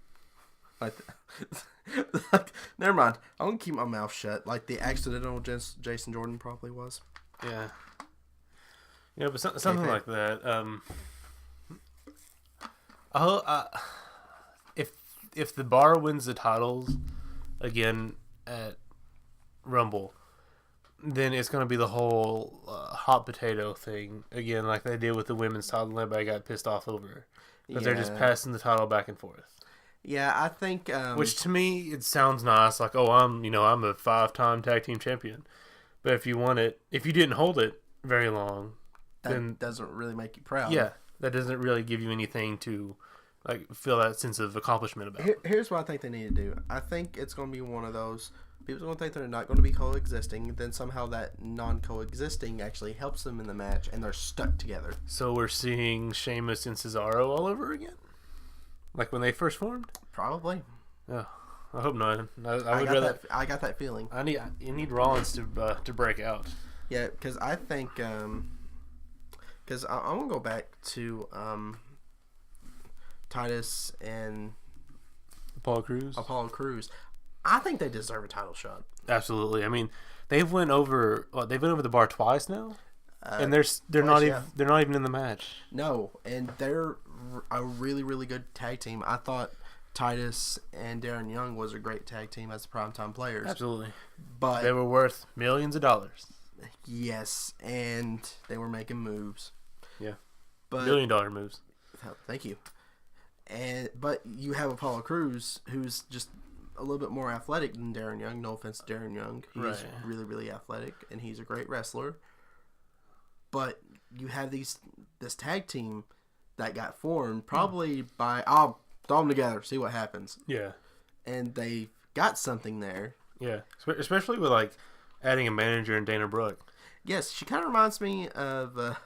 Never mind. I'm going to keep my mouth shut. Like the accidental Jason Jordan probably was. Yeah. Yeah, but something like that. If the Bar wins the titles again at Rumble, then it's going to be the whole hot potato thing again, like they did with the women's title. And everybody got pissed off over because they're just passing the title back and forth. Yeah, I think. Which to me, it sounds nice. Like, oh, I'm a 5-time tag team champion. But if you didn't hold it very long, then doesn't really make you proud. yeah, that doesn't really give you anything to like feel that sense of accomplishment about. Here's what I think they need to do. I think it's going to be one of those. People's going to think they're not going to be coexisting. Then somehow that non-coexisting actually helps them in the match, and they're stuck together. So we're seeing Sheamus and Cesaro all over again, like when they first formed. Probably. Yeah, I hope not. I would rather. I got that feeling. You need Rollins to break out. Yeah, because I think because I'm gonna go back to Titus and Apollo Crews. I think they deserve a title shot. Absolutely. I mean, they've went over the bar twice now, and they're not even in the match. No, and they're a really, really good tag team. I thought Titus and Darren Young was a great tag team as primetime players. Absolutely. But they were worth millions of dollars. Yes, and they were making moves. Yeah. But $1 million moves. Thank you. But you have Apollo Crews, who's just a little bit more athletic than Darren Young. No offense to Darren Young. He's really, really athletic, and he's a great wrestler. But you have this tag team that got formed probably by, I'll throw them together, see what happens. Yeah. And they got something there. Yeah, especially with like adding a manager in Dana Brooke. Yes, she kind of reminds me of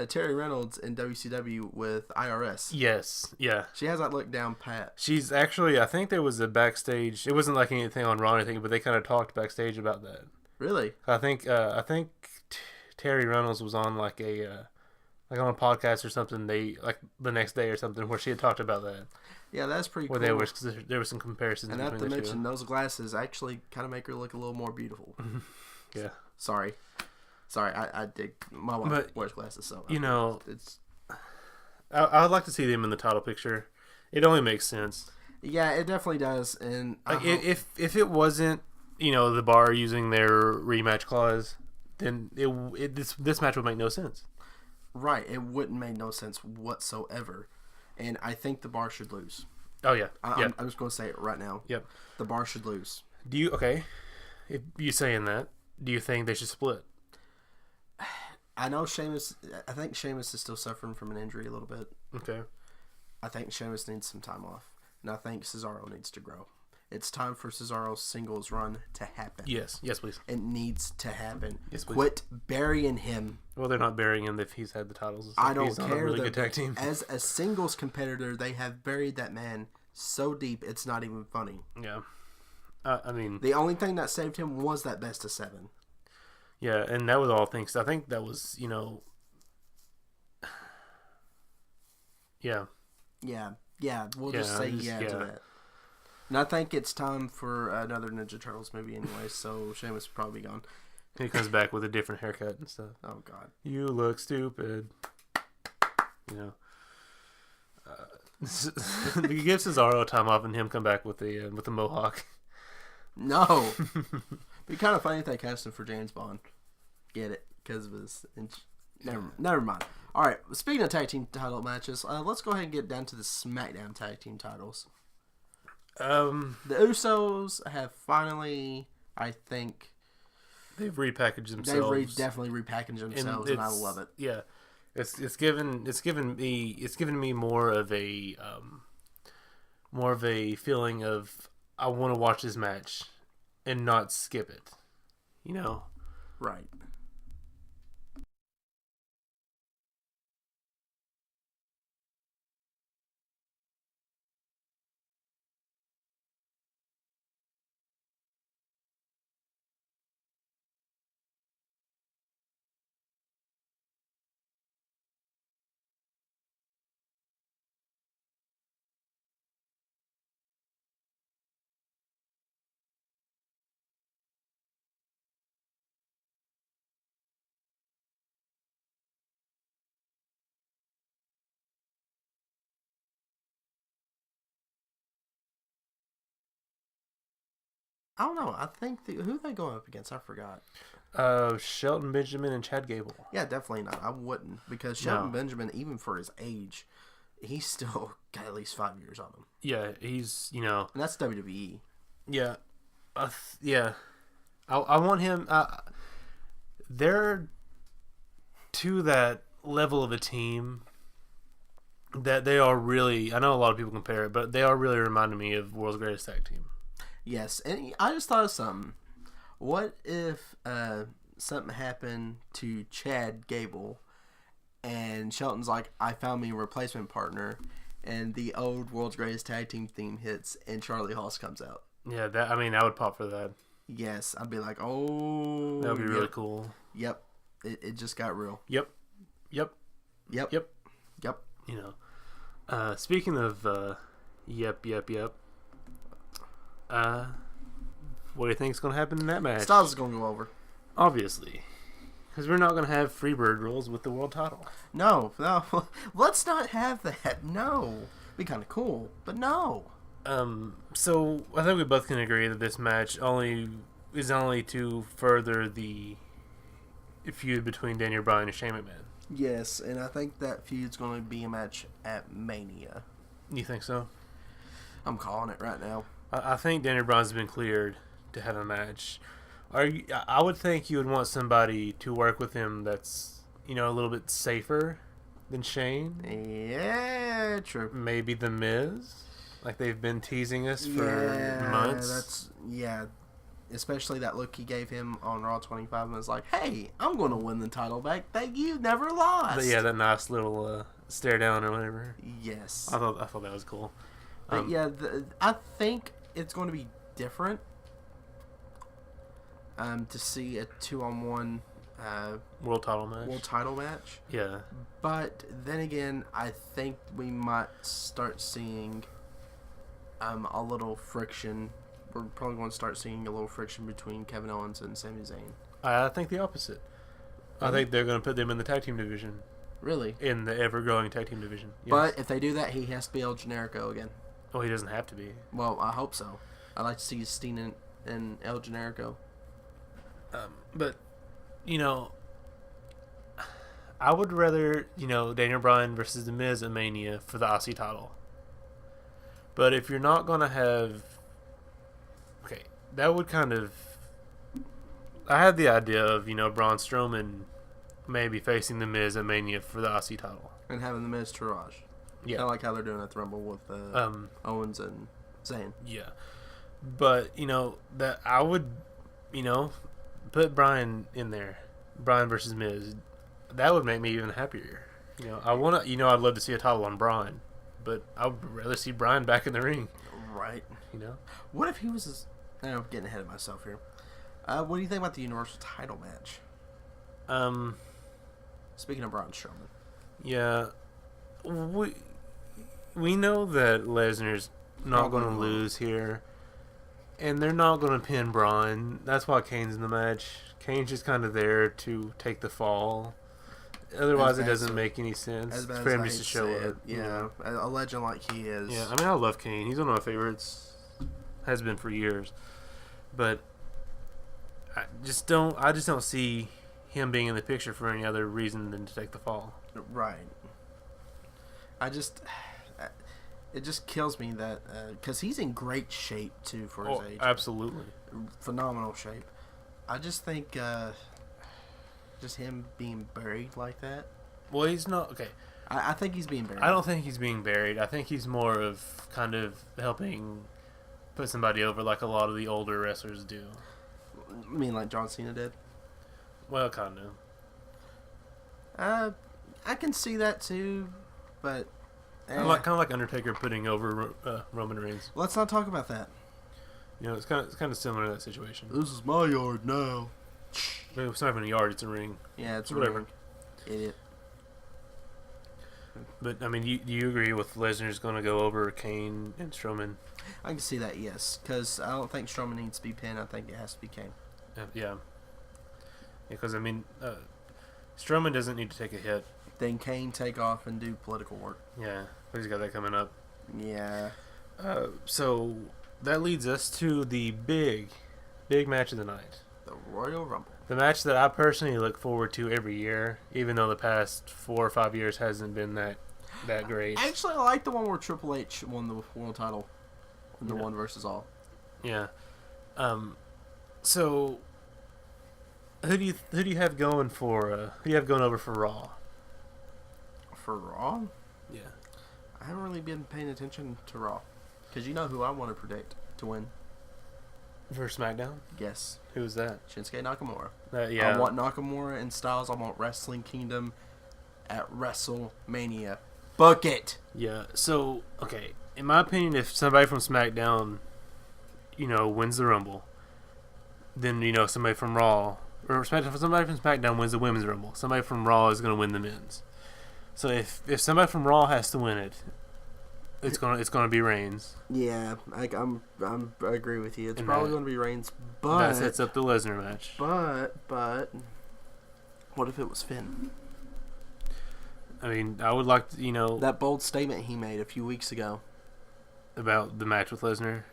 Terry Reynolds in WCW with IRS. Yes, yeah. She has that look down pat. She's actually, I think there was a backstage. It wasn't like anything on Raw or anything, but they kind of talked backstage about that. Really? I think Terry Reynolds was on like on a podcast or something. They like the next day or something where she had talked about that. Yeah, that's pretty cool. Where there were some comparisons. And not to mention, those glasses actually kind of make her look a little more beautiful. Yeah. Sorry, I dig. My wife wears glasses, so it's. I would like to see them in the title picture. It only makes sense. Yeah, it definitely does. And if it wasn't, the bar using their rematch clause, then this match would make no sense. Right, it wouldn't make no sense whatsoever. And I think the bar should lose. Oh yeah, I'm just going to say it right now. Yep, the bar should lose. If you saying that, do you think they should split? I know Sheamus. I think Sheamus is still suffering from an injury a little bit. Okay. I think Sheamus needs some time off, and I think Cesaro needs to grow. It's time for Cesaro's singles run to happen. Yes, please. It needs to happen. Yes, please. Quit burying him. Well, they're not burying him if he's had the titles. I don't he's care. On a really good tag team. As a singles competitor, they have buried that man so deep it's not even funny. Yeah. I mean, the only thing that saved him was that best of 7. Yeah, and that was all things. I think that was, Yeah. We'll just say to that. And I think it's time for another Ninja Turtles movie anyway, so Sheamus will probably be gone. He comes back with a different haircut and stuff. Oh, God. You look stupid. He gives Cesaro time off and him come back with the mohawk. No. Be kind of funny if they cast him for James Bond. Get it? Because of his... Never mind. All right, speaking of tag team title matches, let's go ahead and get down to the SmackDown tag team titles. The Usos have finally, I think... They've repackaged themselves. They've definitely repackaged themselves, and I love it. Yeah. It's given me more of a feeling of I want to watch this match and not skip it. Right. I don't know. I think who are they going up against? I forgot. Shelton Benjamin and Chad Gable. Yeah, definitely not. I wouldn't, because Shelton Benjamin, even for his age, he's still got at least 5 years on him. Yeah, he's And that's WWE. yeah, yeah. I want him. They're to that level of a team that they are really. I know a lot of people compare it, but they are really reminding me of World's Greatest Tag Team. Yes, and I just thought of something. What if something happened to Chad Gable, and Shelton's like, I found me a replacement partner, and the old World's Greatest Tag Team theme hits, and Charlie Haas comes out. Yeah, I would pop for that. Yes, I'd be like, oh. That would be really cool. Yep. It just got real. Yep. Speaking of yep. What do you think is going to happen in that match? Styles is going to go over. Obviously. Because we're not going to have Freebird rules with the world title. No. Let's not have that. No. Be kind of cool, but no. So I think we both can agree that this match is only to further the feud between Daniel Bryan and Shane McMahon. Yes, and I think that feud's going to be a match at Mania. You think so? I'm calling it right now. I think Daniel Bryan's been cleared to have a match. I would think you would want somebody to work with him that's a little bit safer than Shane. Yeah, true. Maybe The Miz, like they've been teasing us for months. Especially that look he gave him on Raw 25 and was like, hey, I'm going to win the title back. Thank you, never lost. But yeah, that nice little stare down or whatever. Yes. I thought that was cool. But I think it's going to be different to see a 2-on-1 world title match. Yeah. But then again, I think we might start seeing a little friction. We're probably going to start seeing a little friction between Kevin Owens and Sami Zayn. I think the opposite. I think they're going to put them in the tag team division. Really? In the ever-growing tag team division. Yes. But if they do that, he has to be El Generico again. Oh, he doesn't have to be. Well, I hope so. I'd like to see Cena and El Generico. But, I would rather, Daniel Bryan versus The Miz at Mania for the IC title. But if you're not going to have... Okay, that would kind of... I had the idea of, Braun Strowman maybe facing The Miz at Mania for the IC title. And having The Miz Taraj. Yeah. Kind of like how they're doing at the Rumble with Owens and Zayn. Yeah. But, that I would, put Bryan in there. Bryan versus Miz. That would make me even happier. I want to, I'd love to see a title on Bryan. But I would rather see Bryan back in the ring. Right. What if he was... I'm getting ahead of myself here. What do you think about the Universal title match? Speaking of Braun Strowman. Yeah. We know that Lesnar's not going to lose here. And they're not going to pin Braun. That's why Kane's in the match. Kane's just kind of there to take the fall. Otherwise, it doesn't make any sense for him just to show up. Yeah, a legend like he is. Yeah, I love Kane. He's one of my favorites. Has been for years. But I just don't see him being in the picture for any other reason than to take the fall. Right. It just kills me that because he's in great shape too for his age. Absolutely, phenomenal shape. I just think just him being buried like that. Well, he's not okay. I think he's being buried. I don't think he's being buried. I think he's more of kind of helping put somebody over like a lot of the older wrestlers do. I mean, like John Cena did. Well, kind of. I can see that too, but. Kind of like Undertaker putting over Roman Reigns. Let's not talk about that. It's kind of similar to that situation. This is my yard now. It's not even a yard; it's a ring. Yeah, it's whatever. Ring. Idiot. But do you agree with Lesnar's going to go over Kane and Strowman? I can see that, yes, because I don't think Strowman needs to be pinned. I think it has to be Kane. Yeah. Because Strowman doesn't need to take a hit. Then Kane take off and do political work. Yeah, but he's got that coming up. Yeah. So that leads us to the big match of the night. The Royal Rumble. The match that I personally look forward to every year, even though the past 4 or 5 years hasn't been that that great. Actually, I like the one where Triple H won the world title in the Yeah. one versus all. Yeah. So who do you have going for? Who do you have going over for Raw? For Raw, Yeah. I haven't really been paying attention to Raw because you know who I want to predict to win. For SmackDown? Yes, Who was that? Shinsuke Nakamura. Yeah. I want Nakamura and Styles. I want Wrestling Kingdom at WrestleMania. Book it. Yeah. So, okay. In my opinion, if somebody from SmackDown, wins the Rumble, then, somebody from Raw, or somebody from SmackDown wins the Women's Rumble, somebody from Raw is going to win the Men's. So if somebody from Raw has to win it, it's gonna be Reigns. Yeah, I agree with you. It's And probably that- going to be Reigns, but That sets up the Lesnar match. But what if it was Finn? I mean, I would like to, That bold statement he made a few weeks ago. about the match with Lesnar.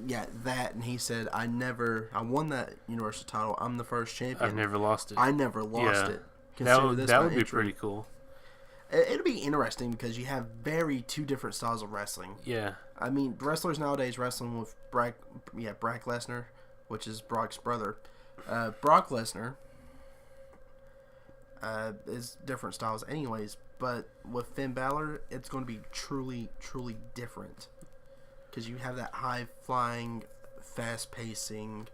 Yeah, that, and he said, I won that Universal title. I'm the first champion. I've never lost it. I never lost Yeah. it. That Consider would my be entry. pretty cool. It'll be interesting because you have two different styles of wrestling. Yeah. I mean, wrestlers nowadays wrestling with Brock Lesnar, which is Brock's brother. Brock Lesnar is different styles anyways, but with Finn Balor, it's going to be truly, truly different. Because you have that high-flying, fast-pacing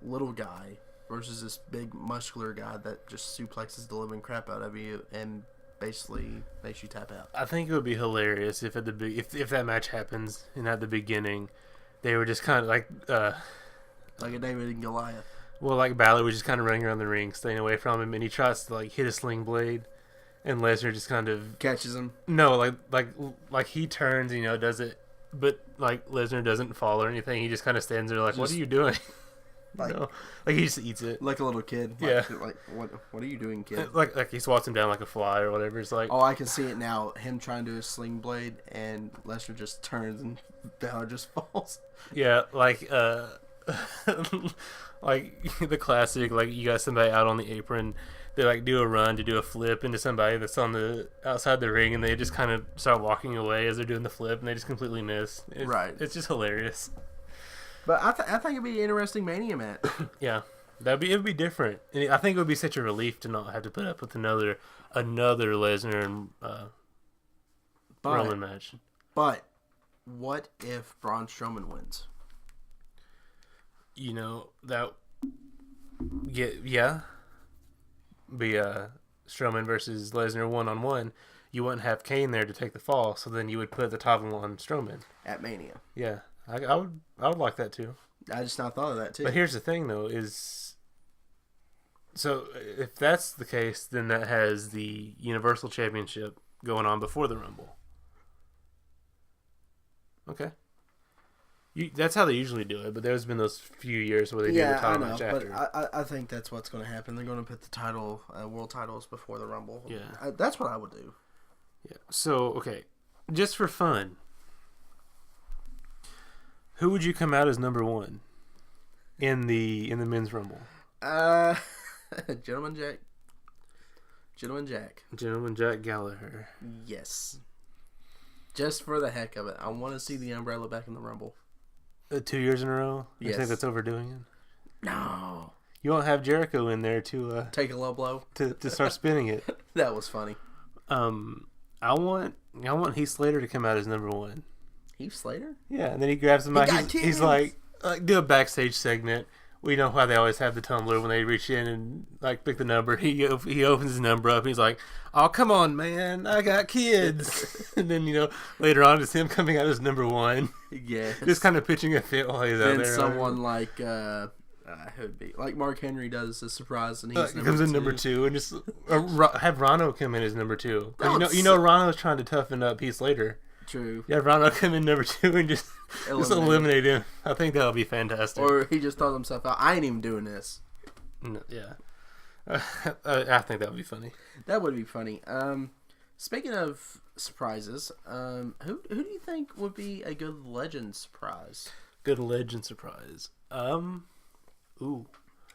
little guy versus this big, muscular guy that just suplexes the living crap out of you and basically makes you tap out. I think it would be hilarious if if that match happens and at the beginning they were just kind of like Like a David and Goliath. well, like Balor was just kind of running around the ring, staying away from him, and he tries to like hit a sling blade, and Lesnar just kind of Catches him. no, like he turns, does it, but like Lesnar doesn't fall or anything. He just kind of stands there like, "What are you doing?" Like, like he just eats it. like a little kid. Yeah. Like, what are you doing, kid? Like he swats him down like a fly or whatever. It's like, Oh, I can see it now. Him trying to do a sling blade, and Lesnar just turns, and Balor just falls. yeah, like like the classic, like you got somebody out on the apron, they like do a run to do a flip into somebody that's on the outside the ring, and they just kind of start walking away as they're doing the flip, and they just completely miss. Right. It's just hilarious. But I think it'd be an interesting Mania match. Yeah, it'd be different. And I think it would be such a relief to not have to put up with another Lesnar and Roman match. But what if Braun Strowman wins? That be Strowman versus Lesnar 1-on-1. You wouldn't have Kane there to take the fall, so then you would put the title on Strowman At Mania. Yeah, I would like that too. I just not thought of that too. But here's the thing, though, is so if that's the case, then that has the Universal Championship going on before the Rumble. Okay. That's how they usually do it, but there's been those few years where they do the title match after. But I think that's what's going to happen. They're going to put the world titles before the Rumble. Yeah. That's what I would do. Yeah. So, okay, just for fun, who would you come out as number one in the men's Rumble? Gentleman Jack. Gentleman Jack Gallagher. Yes. Just for the heck of it. I want to see the Umbrella back in the Rumble. 2 years in a row? Yes. You think that's overdoing it? No. You won't have Jericho in there to Take a low blow. to start spinning it. That was funny. I want Heath Slater to come out as number one. Heath Slater? Yeah, and then he grabs the mic. got He's kids. like do a backstage segment. We know how they always have the tumbler when they reach in and like pick the number. He opens his number up. And he's like, "Oh, come on, man, I got kids." And then later on, it's him coming out as number one. Yeah. Just kind of pitching a fit while he's out Then there. someone like who'd be like Mark Henry does a surprise, and he's He comes in number two, and just have Rano come in as number two. That would Rano's trying to toughen up Heath Slater. True. Yeah, Rano come in number two and just eliminate him. I think that'll be fantastic. Or he just throws himself out. I ain't even doing this. No, yeah. I think that would be funny. That would be funny. Speaking of surprises, who do you think would be a good legend surprise? Good legend surprise. Ooh.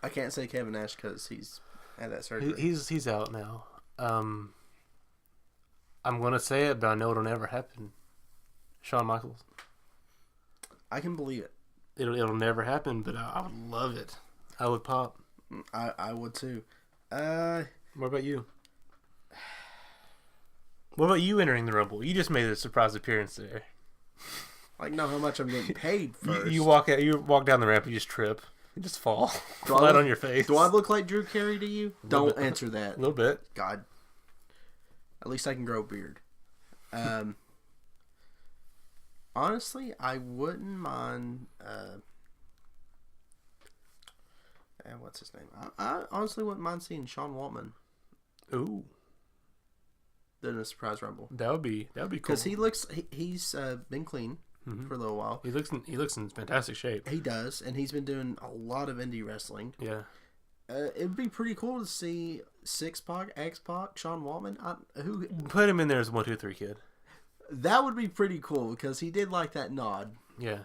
I can't say Kevin Nash because he's had that surgery. He's out now. I'm gonna say it, but I know it'll never happen. Shawn Michaels. I can believe it. It'll never happen, but I would love it. I would pop. I would too. What about you? What about you entering the Rumble? You just made a surprise appearance there. Like, know how much I'm getting paid first. You walk down the ramp, you just trip, you just fall flat on your face. Do I look like Drew Carey to you? Don't answer that. A little bit. God. At least I can grow a beard. Honestly, I wouldn't mind. What's his name? I honestly wouldn't mind seeing Sean Waltman. Ooh. In a surprise Rumble. That would be cool. Because he's been clean for a little while. He looks in fantastic shape. He does, and he's been doing a lot of indie wrestling. Yeah. It'd be pretty cool to see X-Pac, Sean Waltman. Who put him in there as 1, 2, 3 kid. That would be pretty cool because he did like that nod. Yeah,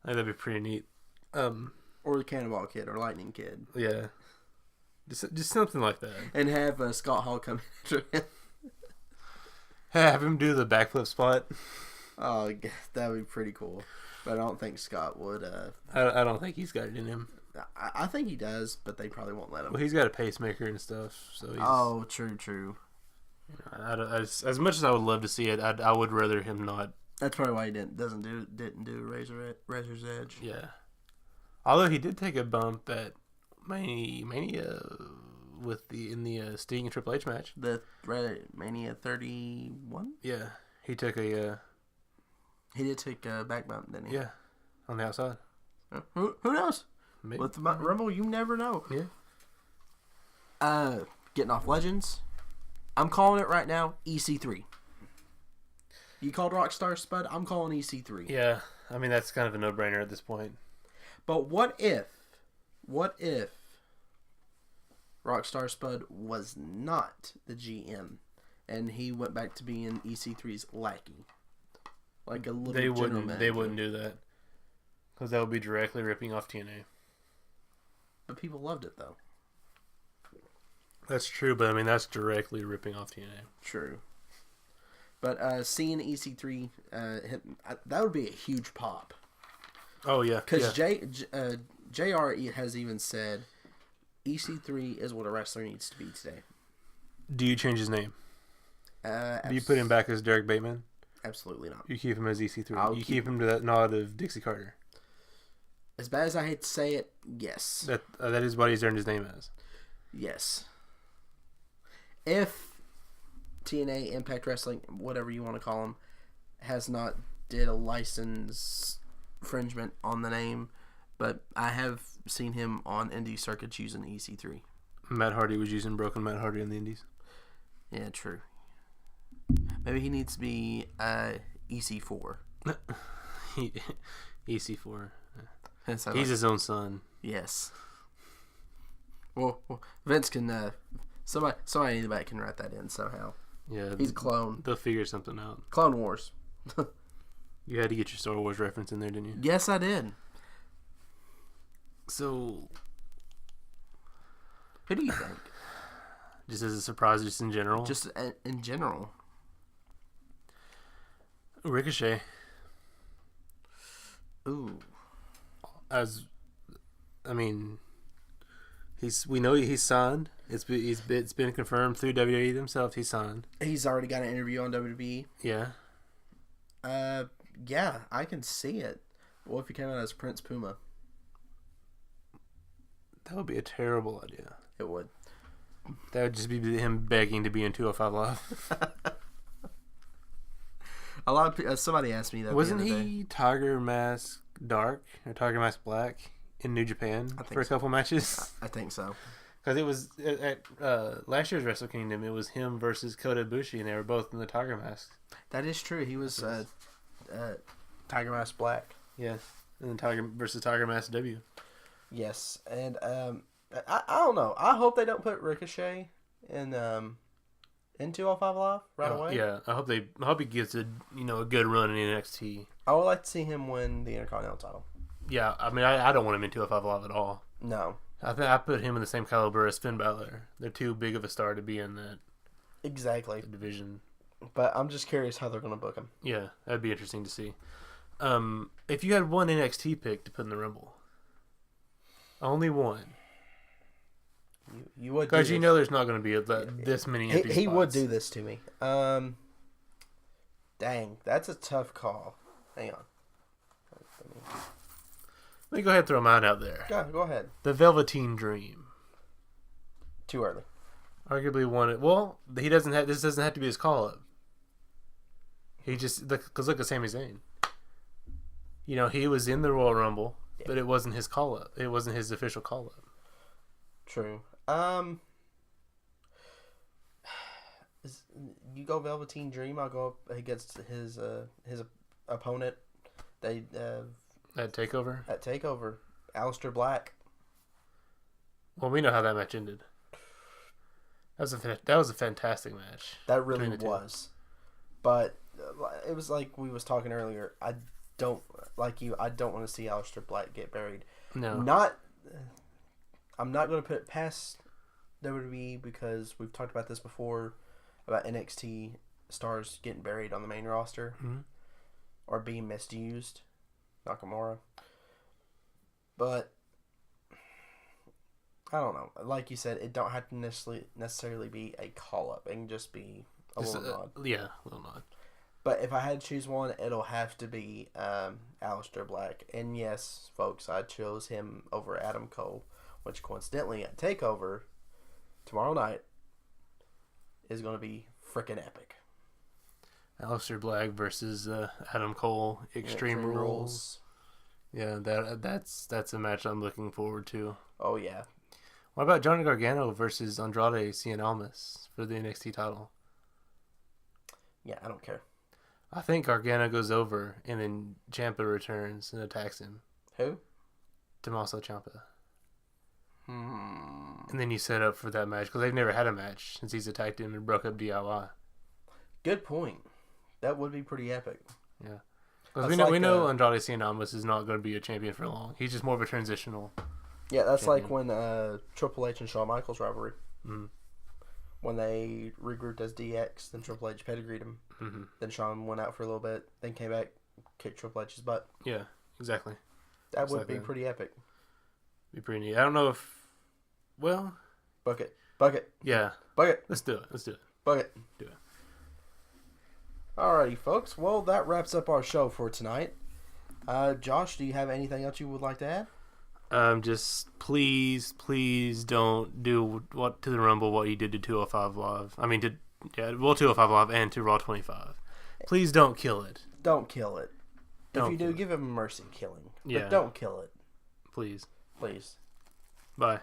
I think that'd be pretty neat. Or the Cannonball Kid or Lightning Kid. Yeah, just something like that. And have Scott Hall come after him. Have him do the backflip spot. Oh, that would be pretty cool. But I don't think Scott would. I don't think he's got it in him. I think he does, but they probably won't let him. Well, he's got a pacemaker and stuff. So he's, oh, true. As much as I would love to see it, I would rather him not. That's probably why he didn't do Razor's Edge. Yeah. Although he did take a bump at Mania in the Sting and Triple H match. The Mania 31? Yeah. He took a he did take a back bump, didn't he? Yeah. On the outside. Who knows? Maybe. With the Rumble, you never know. Yeah. Getting off Legends. I'm calling it right now, EC3. You called Rockstar Spud, I'm calling EC3. Yeah. I mean, that's kind of a no-brainer at this point. But what if Rockstar Spud was not the GM and he went back to being EC3's lackey? Like a little general manager. They wouldn't do that. Because that would be directly ripping off TNA. But people loved it, though. That's true, but I mean, that's directly ripping off TNA. True. But seeing EC3, that would be a huge pop. Oh, yeah. Because JR has even said EC3 is what a wrestler needs to be today. Do you change his name? Do you put him back as Derek Bateman? Absolutely not. You keep him as EC3. You keep him to that nod of Dixie Carter. As bad as I hate to say it, yes. That is what he's earned his name as. Yes. If TNA, Impact Wrestling, whatever you want to call them, has not did a license infringement on the name, but I have seen him on indie circuits using EC3. Matt Hardy was using Broken Matt Hardy in the indies. Yeah, true. Maybe he needs to be EC4. EC4. He's his own son. Yes. Well, Vince can. Somebody in the back can write that in somehow. Yeah, he's a clone. They'll figure something out. Clone Wars. You had to get your Star Wars reference in there, didn't you? Yes, I did. So, who do you think? Just as a surprise, just in general? Just in general. Ricochet. Ooh. We know he's signed. It's been confirmed through WWE themselves. He's signed. He's already got an interview on WWE. Yeah. Yeah, I can see it. What if he came out as Prince Puma? That would be a terrible idea. It would. That would just be him begging to be in 205 Live. A lot of somebody asked me that. Wasn't he Tiger Mask Dark or Tiger Mask Black in New Japan for a couple matches? I think so. Because it was at last year's Wrestle Kingdom. It was him versus Kota Ibushi, and they were both in the Tiger Mask. That is true. He was Tiger Mask Black. Yes, and then Tiger versus Tiger Mask W. Yes, and I don't know. I hope they don't put Ricochet in 205 Live right away. Yeah, I hope he gets a good run in NXT. I would like to see him win the Intercontinental title. Yeah, I mean I don't want him in 205 Live at all. No, I think I put him in the same caliber as Finn Balor. They're too big of a star to be in that exactly division. But I'm just curious how they're going to book him. Yeah, that'd be interesting to see. If you had one NXT pick to put in the Rumble, only one. You would, because you know there's not going to be this many empty spots. He would do this to me. Dang, that's a tough call. Hang on. Let me go ahead and throw mine out there. Go ahead. The Velveteen Dream. Too early. Arguably won it. Well, he doesn't have. This doesn't have to be his call up. He just because look at Sami Zayn. You know, he was in the Royal Rumble, but it wasn't his call up. It wasn't his official call up. True. You go Velveteen Dream. I'll go up against his opponent. They at TakeOver. At TakeOver, Aleister Black. Well, we know how that match ended. That was a fantastic match. That really was. But it was like we was talking earlier. I don't want to see Aleister Black get buried. No. I'm not going to put it past WWE because we've talked about this before about NXT stars getting buried on the main roster or being misused. Nakamura. But I don't know. Like you said, it don't have to necessarily be a call-up. It can just be a little nod. Yeah, a little nod. But if I had to choose one, it'll have to be Aleister Black. And yes, folks, I chose him over Adam Cole, which coincidentally at TakeOver tomorrow night is going to be freaking epic. Aleister Black versus Adam Cole, Extreme Rules. Yeah, that's a match I'm looking forward to. Oh, yeah. What about Johnny Gargano versus Andrade Cien Almas for the NXT title? Yeah, I don't care. I think Gargano goes over and then Ciampa returns and attacks him. Who? Tommaso Ciampa. And then you set up for that match because they've never had a match since he's attacked him and broke up DIY. Good point. That would be pretty epic. Yeah. Because we know Andrade Cien Almas is not going to be a champion for long. He's just more of a transitional. Yeah, that's champion. Like when Triple H and Shawn Michaels rivalry. Mm-hmm. When they regrouped as DX, then Triple H pedigreed him. Mm-hmm. Then Shawn went out for a little bit, then came back, kicked Triple H's butt. Yeah, exactly. That would be pretty epic. Be pretty neat. I don't know if... Well... Bucket. Yeah. Bucket. Let's do it. Bucket. Do it. Alrighty, folks. Well, that wraps up our show for tonight. Josh, do you have anything else you would like to add? Just please don't do to the Rumble what you did to 205 Live. I mean, 205 Live and to Raw 25. Please don't kill it. Don't kill it. If you do, give him a mercy killing. But don't kill it. Please. Please. Bye.